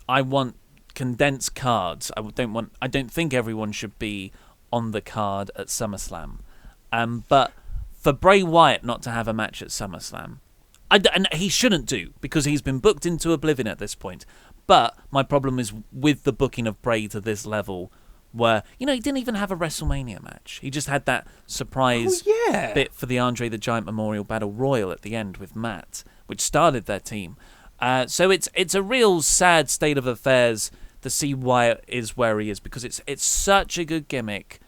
I want condensed cards. I don't think everyone should be on the card at SummerSlam. But for Bray Wyatt not to have a match at SummerSlam, and he shouldn't do, because he's been booked into oblivion at this point. But my problem is with the booking of Bray to this level, where he didn't even have a WrestleMania match. He just had that surprise bit for the Andre the Giant Memorial Battle Royal at the end with Matt, which started their team. So it's a real sad state of affairs to see Wyatt is where he is, because it's such a good gimmick,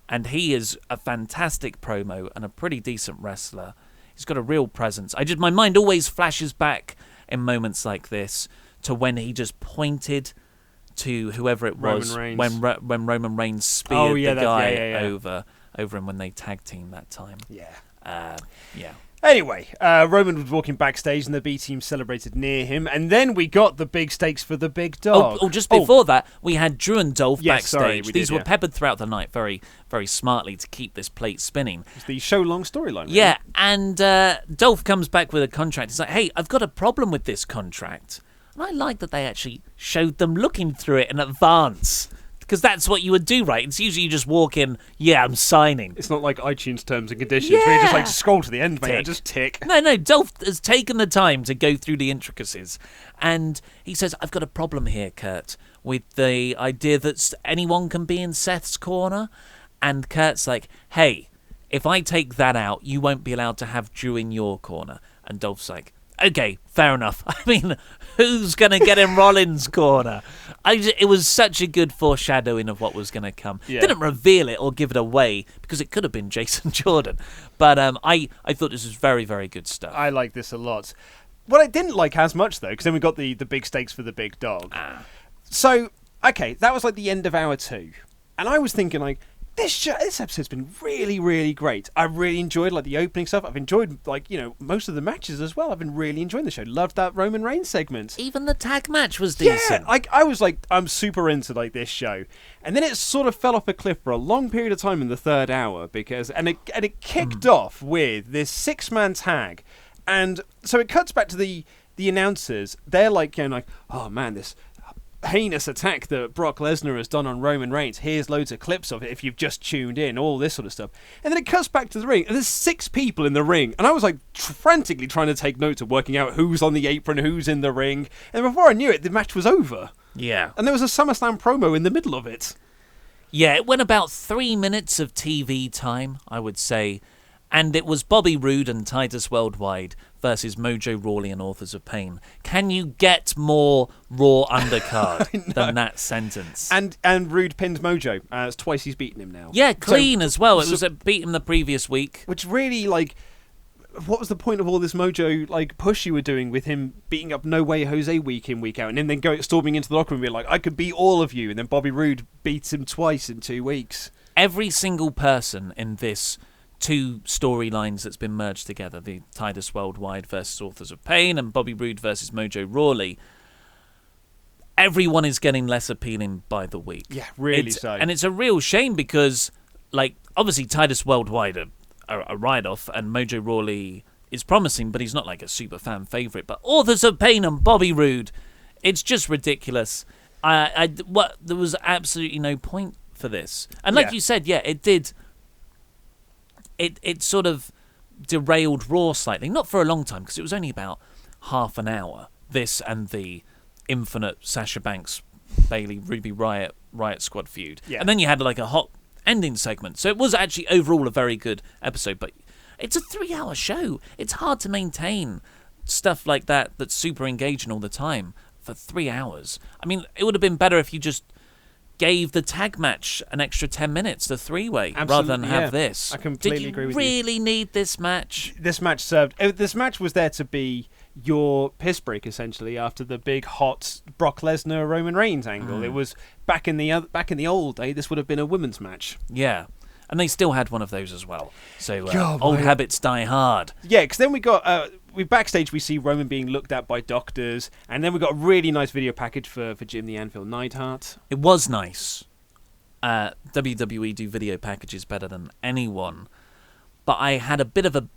and he is a fantastic promo and a pretty decent wrestler. He's got a real presence. My mind always flashes back in moments like this to when he just pointed to whoever it was when Roman Reigns speared the guy over him when they tag team that time. Yeah. Anyway, Roman was walking backstage and the B team celebrated near him, and then we got the big stakes for the big dog. Just before that, we had Drew and Dolph backstage. Sorry, These were peppered throughout the night very, very smartly to keep this plate spinning. It's the show-long storyline. Really. Yeah, and Dolph comes back with a contract. He's like, hey, I've got a problem with this contract. And I like that they actually showed them looking through it in advance. Because that's what you would do, right? It's usually you just walk in, I'm signing. It's not like iTunes terms and conditions where you just scroll to the end, mate, and just tick. No, Dolph has taken the time to go through the intricacies. And he says, I've got a problem here, Kurt, with the idea that anyone can be in Seth's corner. And Kurt's like, hey, if I take that out, you won't be allowed to have Drew in your corner. And Dolph's like, okay, fair enough. I mean, who's going to get in Rollins' corner? It was such a good foreshadowing of what was going to come. Yeah. Didn't reveal it or give it away, because it could have been Jason Jordan. But I thought this was very, very good stuff. I like this a lot. What I didn't like as much, though, because then we got the big stakes for the big dog. So, okay, that was like the end of hour 2. And I was thinking, like, this episode's been really, really great. I really enjoyed, like, the opening stuff. I've enjoyed, like, most of the matches as well. I've been really enjoying the show. Loved that Roman Reigns segment. Even the tag match was decent. Yeah, I was like, I'm super into, like, this show. And then it sort of fell off a cliff for a long period of time in the third hour and it kicked off with this 6-man tag. And so it cuts back to the announcers. They're like, oh man, this heinous attack that Brock Lesnar has done on Roman Reigns. Here's loads of clips of it if you've just tuned in, all this sort of stuff. And then it cuts back to the ring, and there's 6 people in the ring. And I was like frantically trying to take notes of working out who's on the apron, who's in the ring. And before I knew it, the match was over. Yeah. And there was a SummerSlam promo in the middle of it. Yeah, it went about 3 minutes of TV time, I would say. And it was Bobby Roode and Titus Worldwide versus Mojo Rawley and Authors of Pain. Can you get more Raw undercard than that sentence? And Roode pinned Mojo. It's twice he's beaten him now. Yeah, clean as well. It was beat him the previous week. Which really, like, what was the point of all this Mojo, like, push you were doing with him beating up No Way Jose week in, week out, and then storming into the locker room and being like, I could beat all of you, and then Bobby Roode beats him twice in 2 weeks. Every single person in this 2 storylines that's been merged together, the Titus Worldwide versus Authors of Pain and Bobby Roode versus Mojo Rawley, everyone is getting less appealing by the week. Yeah, really so. And it's a real shame because, like, obviously Titus Worldwide are a write-off and Mojo Rawley is promising, but he's not like a super fan favourite. But Authors of Pain and Bobby Roode, it's just ridiculous. There was absolutely no point for this. And like you said, it did... It sort of derailed Raw slightly. Not for a long time, because it was only about half an hour. This and the infinite Sasha Banks, Bayley, Ruby Riott Squad feud. Yeah. And then you had like a hot ending segment. So it was actually overall a very good episode. But it's a 3-hour show. It's hard to maintain stuff like that that's super engaging all the time for 3 hours. I mean, it would have been better if you just gave the tag match an extra 10 minutes, the 3-way, rather than have this. I completely agree with you. Did you really need this match? This match served. This match was there to be your piss break, essentially, after the big hot Brock Lesnar Roman Reigns angle. It was back in the old day. This would have been a women's match. Yeah. And they still had one of those as well. So old habits die hard. Yeah, because then we got backstage. We see Roman being looked at by doctors, and then we got a really nice video package for Jim the Anvil Neidhart. It was nice. WWE do video packages better than anyone, but I had a bit of a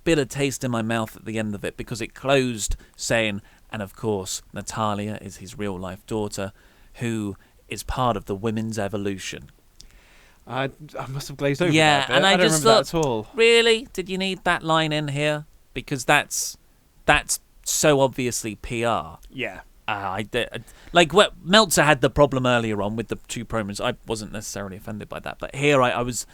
bitter taste in my mouth at the end of it because it closed saying, and of course Natalia is his real life daughter, who is part of the women's evolution. I must have glazed over that. Yeah, and I just thought, that at all. Really? Did you need that line in here? Because that's so obviously PR. Yeah. Meltzer had the problem earlier on with the 2 promos. I wasn't necessarily offended by that, but here I was.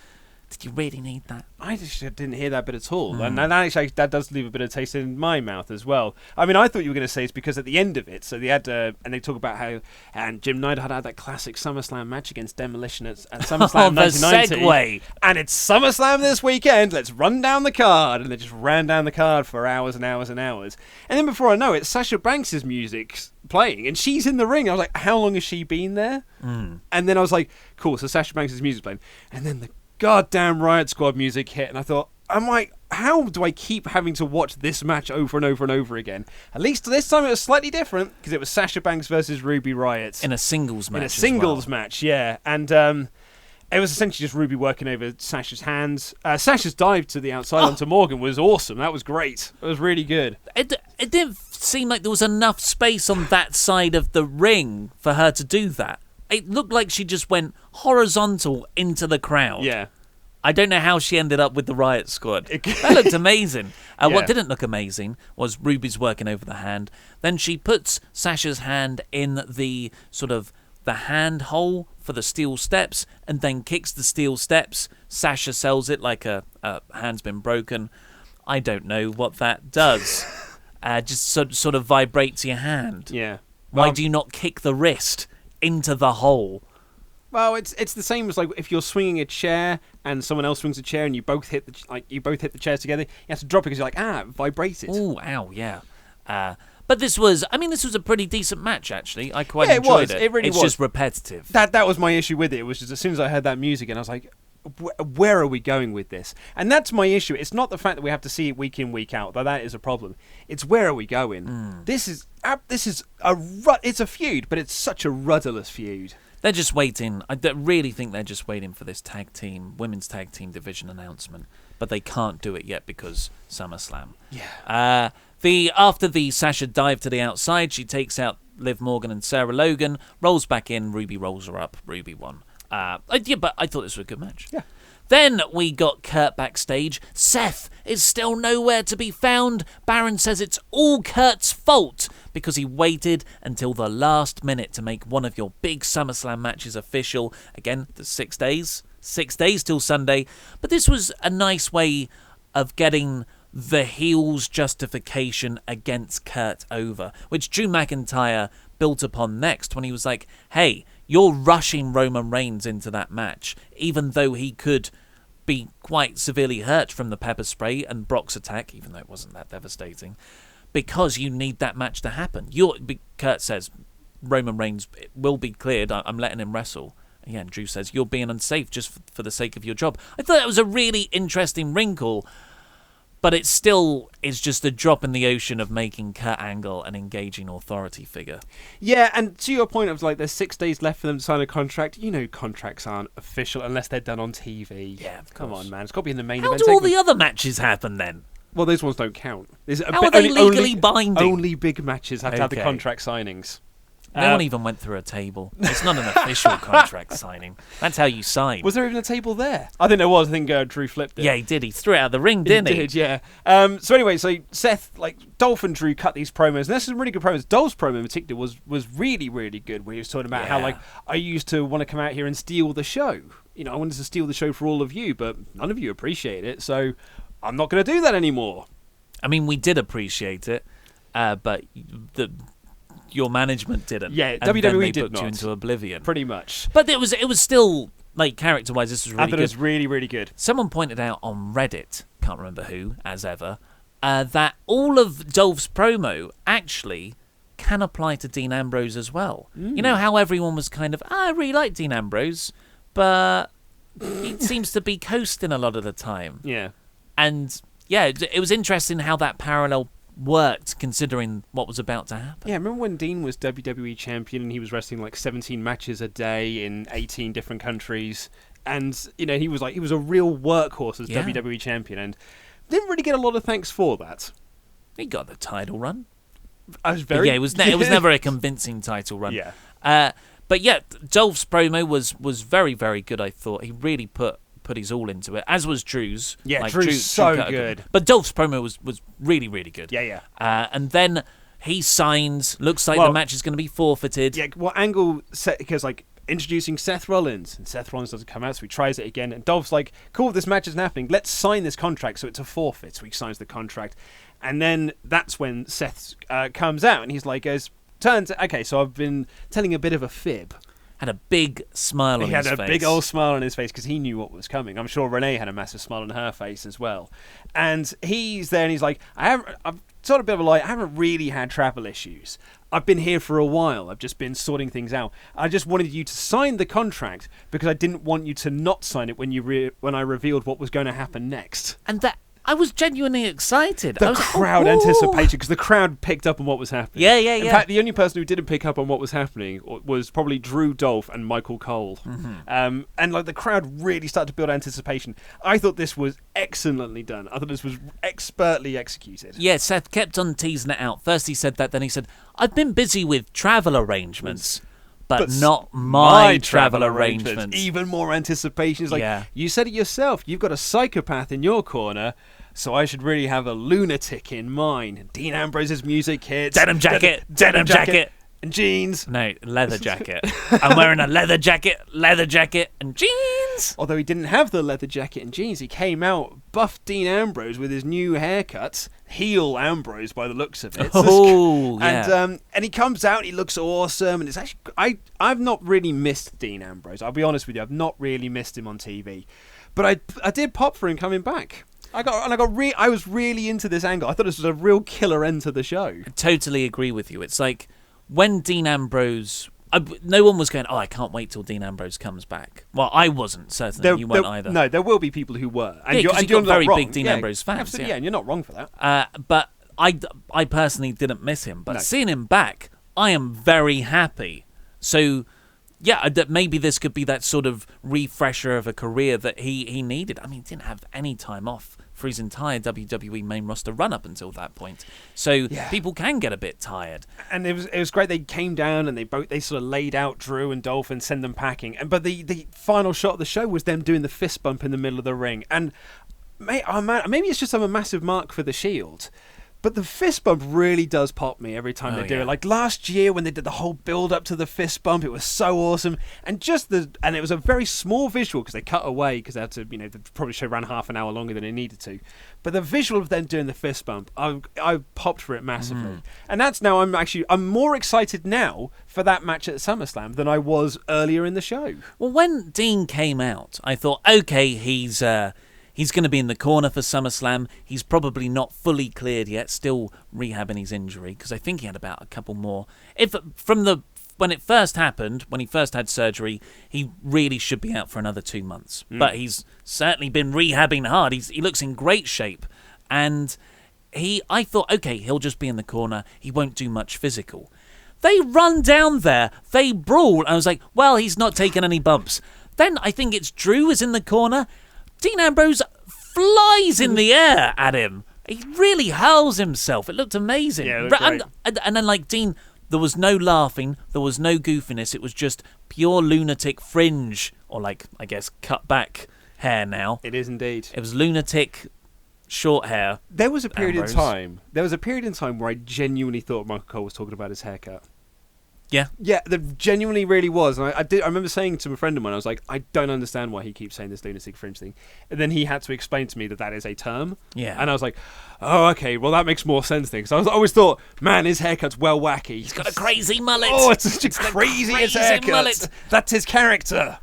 Did you really need that? I just didn't hear that bit at all. And actually, that does leave a bit of taste in my mouth as well. I mean, I thought you were going to say it's because at the end of it, so they had, and they talk about how, and Jim Neidhart had that classic SummerSlam match against Demolition at SummerSlam 1990. Segue. And it's SummerSlam this weekend. Let's run down the card. And they just ran down the card for hours and hours and hours. And then before I know it, Sasha Banks' music's playing, and she's in the ring. I was like, how long has she been there? And then I was like, cool, so Sasha Banks' music's playing. And then the goddamn Riott Squad music hit, and I thought, how do I keep having to watch this match over and over and over again? At least this time it was slightly different, because it was Sasha Banks versus Ruby Riott. In a singles match. Match, yeah. And it was essentially just Ruby working over Sasha's hands. Sasha's dive to the outside onto Morgan was awesome. That was great. It was really good. It didn't seem like there was enough space on that side of the ring for her to do that. It looked like she just went horizontal into the crowd. Yeah. I don't know how she ended up with the Riott Squad. That looked amazing. What didn't look amazing was Ruby's working over the hand. Then she puts Sasha's hand in the sort of the hand hole for the steel steps and then kicks the steel steps. Sasha sells it like a hand's been broken. I don't know what that does. Just sort of vibrates your hand. Yeah. Why do you not kick the wrist into the hole? Well, it's the same as like if you're swinging a chair and someone else swings a chair and you both hit the chairs together. You have to drop it because you're like, it vibrated. Oh, ow, yeah. But this was a pretty decent match, actually. I quite enjoyed it was. it. It really it's was. just repetitive. That was my issue with it. It was just as soon as I heard that music, and I was like, where are we going with this? And that's my issue. It's not the fact that we have to see it week in, week out, though that is a problem. It's where are we going? This is it's a feud, but it's such a rudderless feud. They're just waiting. I really think they're just waiting for this women's tag team division announcement, but they can't do it yet because SummerSlam. Yeah. After the Sasha dive to the outside, she takes out Liv Morgan and Sarah Logan, rolls back in, Ruby rolls her up, Ruby won. But I thought this was a good match. Yeah. Then we got Kurt backstage. Seth is still nowhere to be found. Baron says it's all Kurt's fault because he waited until the last minute to make one of your big SummerSlam matches official. Again, the 6 days. 6 days till Sunday. But this was a nice way of getting the heel's justification against Kurt over, which Drew McIntyre built upon next when he was like, hey, you're rushing Roman Reigns into that match, even though he could be quite severely hurt from the pepper spray and Brock's attack, even though it wasn't that devastating, because you need that match to happen. Kurt says, Roman Reigns will be cleared, I'm letting him wrestle. Yeah, and Drew says, you're being unsafe just for the sake of your job. I thought that was a really interesting wrinkle, but it still is just a drop in the ocean of making Kurt Angle an engaging authority figure. Yeah, and to your point of there's 6 days left for them to sign a contract. You know contracts aren't official unless they're done on TV. Yeah, of Come course. on, man. It's got to be in the main How event. do all the other matches happen then? Well, those ones don't count. How are they legally binding? Only big matches have to have the Okay. contract signings. No one even went through a table. It's not an official contract signing. That's how you sign. Was there even a table there? I think there was. I think Drew flipped it. Yeah, he did. He threw it out of the ring, didn't he? He did, yeah. So anyway, Seth, Dolph and Drew cut these promos, and there's some really good promos. Dolph's promo in particular was really, really good, where he was talking about how, I used to want to come out here and steal the show. I wanted to steal the show for all of you, but none of you appreciate it, so I'm not going to do that anymore. I mean, we did appreciate it, but your management didn't. Yeah, and WWE then they did booked not. you into oblivion. Pretty much. But it was still, character-wise, this was really I thought good. it was really, really good. Someone pointed out on Reddit, can't remember who, as ever, that all of Dolph's promo actually can apply to Dean Ambrose as well. You know how everyone was kind of, I really like Dean Ambrose, but he seems to be coasting a lot of the time. Yeah. And, yeah, it was interesting how that parallel worked considering what was about to happen. Yeah, remember when Dean was WWE champion and he was wrestling 17 matches a day in 18 different countries, and he was a real workhorse as WWE champion, and didn't really get a lot of thanks for that. He got the title run. It was never a convincing title run. Yeah. But yeah, Dolph's promo was very, very good, I thought. He really put his all into it, as was Drew's. Yeah, Drew's so good. But Dolph's promo was really, really good. Yeah. And then he signs, looks like the match is going to be forfeited. Yeah, what Angle said, because introducing Seth Rollins, and Seth Rollins doesn't come out, so he tries it again, and Dolph's like, cool, this match isn't happening, let's sign this contract, so it's a forfeit, so he signs the contract. And then that's when Seth comes out, and he's like, okay, so I've been telling a bit of a fib. Had a big smile on his face. He had a big old smile on his face because he knew what was coming. I'm sure Renee had a massive smile on her face as well. And he's there and he's like, I've sort of a bit of a lie. I haven't really had travel issues. I've been here for a while. I've just been sorting things out. I just wanted you to sign the contract because I didn't want you to not sign it when I revealed what was going to happen next. And that I was genuinely excited. The crowd anticipated, because the crowd picked up on what was happening. Yeah. In fact, the only person who didn't pick up on what was happening was probably Drew, Dolph, and Michael Cole. Mm-hmm. And the crowd really started to build anticipation. I thought this was excellently done. I thought this was expertly executed. Yeah, Seth kept on teasing it out. First he said that, then he said, I've been busy with travel arrangements. But not my travel arrangements. Even more anticipation. It's like, you said it yourself. You've got a psychopath in your corner, so I should really have a lunatic in mine. Dean Ambrose's music hits. Denim jacket. And jeans. No, leather jacket. I'm wearing a leather jacket, and jeans. Although he didn't have the leather jacket and jeans, he came out buff Dean Ambrose with his new haircut. Heel Ambrose by the looks of it. Oh, yeah. And he comes out, he looks awesome, and it's actually I've not really missed Dean Ambrose. I'll be honest with you, I've not really missed him on TV. But I did pop for him coming back. I was really into this angle. I thought this was a real killer end to the show. I totally agree with you. It's like when Dean Ambrose... no one was going, I can't wait till Dean Ambrose comes back. Well, I wasn't, certainly. You weren't either. No, there will be people who were. And you've got very big Dean Ambrose fans. Absolutely, and you're not wrong for that. But I personally didn't miss him. But seeing him back, I am very happy. So... yeah, that maybe this could be that sort of refresher of a career that he needed. I mean, he didn't have any time off for his entire WWE main roster run up until that point. So people can get a bit tired. And it was great. They came down and they sort of laid out Drew and Dolph and sent them packing. But the final shot of the show was them doing the fist bump in the middle of the ring. And maybe it's just a massive mark for the Shield. But the fist bump really does pop me every time they do it. Like last year when they did the whole build up to the fist bump, it was so awesome. And it was a very small visual because they cut away because they had to, they probably show ran half an hour longer than it needed to. But the visual of them doing the fist bump, I popped for it massively. And that's now I'm more excited now for that match at SummerSlam than I was earlier in the show. Well, when Dean came out, I thought, okay, he's going to be in the corner for SummerSlam. He's probably not fully cleared yet, still rehabbing his injury, because I think he had about a couple more. When it first happened, when he first had surgery, he really should be out for another 2 months. But he's certainly been rehabbing hard. He looks in great shape. And I thought, okay, he'll just be in the corner. He won't do much physical. They run down there. They brawl. I was like, well, he's not taking any bumps. Then I think it's Drew is in the corner. Dean Ambrose flies in the air at him. He really hurls himself. It looked amazing. Yeah, it looked great. And then, like, Dean, there was no laughing. There was no goofiness. It was just pure lunatic fringe. Or, like, I guess, cut back hair now. It is indeed. It was lunatic short hair. There was a period in time where I genuinely thought Michael Cole was talking about his haircut. Yeah, there genuinely really was. And I remember saying to a friend of mine, I was like, I don't understand why he keeps saying this lunatic fringe thing. And then he had to explain to me that is a term. Yeah. And I was like, oh, okay, well, that makes more sense then. Because I always thought, man, his haircut's well wacky. He's got a crazy mullet. Oh, it's such a crazy haircut. Mullet. That's his character.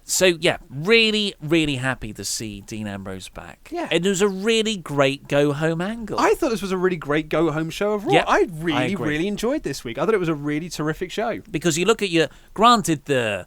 So, yeah, really, really happy to see Dean Ambrose back. Yeah. It was a really great go-home angle. I thought this was a really great go-home show of Raw. Yep, I really enjoyed this week. I thought it was a really terrific show. Because you look at granted, there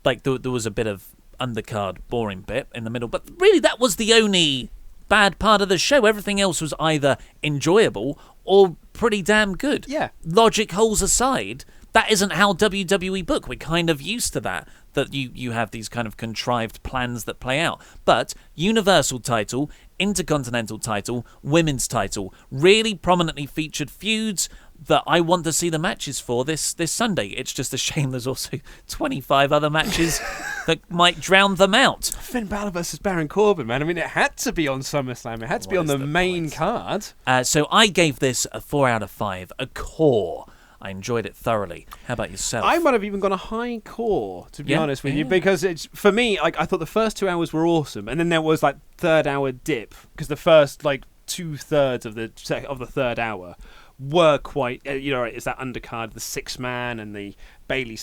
was a bit of undercard boring bit in the middle, but really that was the only bad part of the show. Everything else was either enjoyable or pretty damn good. Yeah. Logic holes aside, that isn't how WWE book. We're kind of used to that you have these kind of contrived plans that play out. But Universal title, Intercontinental title, Women's title, really prominently featured feuds that I want to see the matches for this Sunday. It's just a shame there's also 25 other matches that might drown them out. Finn Balor versus Baron Corbin, man. I mean, it had to be on SummerSlam. It had to be on the main card. So I gave this a 4 out of 5, a core. I enjoyed it thoroughly. How about yourself? I might have even gone a high core, to be honest with you, because it's for me. Like I thought the first 2 hours were awesome, and then there was like third hour dip because the first like 2/3 of the third hour were quite. It's that undercard, the 6-man, and the Bailey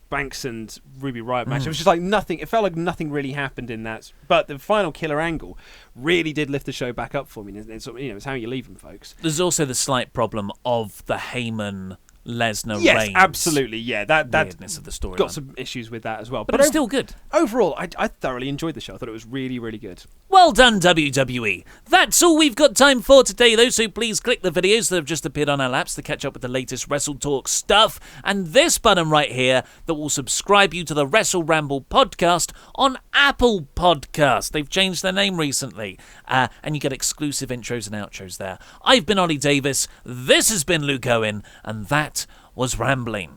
Banks and Ruby Riott match. It was just like nothing. It felt like nothing really happened in that. But the final killer angle really did lift the show back up for me. It's how you leave them, folks. There's also the slight problem of the Heyman Lesnar Yes, Reigns. Absolutely. Yeah, that weirdness of the story got some issues with that as well. But it was still good. Overall, I thoroughly enjoyed the show. I thought it was really, really good. Well done, WWE. That's all we've got time for today, though, so please click the videos that have just appeared on our laps to catch up with the latest WrestleTalk stuff, and this button right here that will subscribe you to the WrestleRamble podcast on Apple Podcasts. They've changed their name recently, and you get exclusive intros and outros there. I've been Ollie Davis, this has been Luke Owen, and that was Rambling.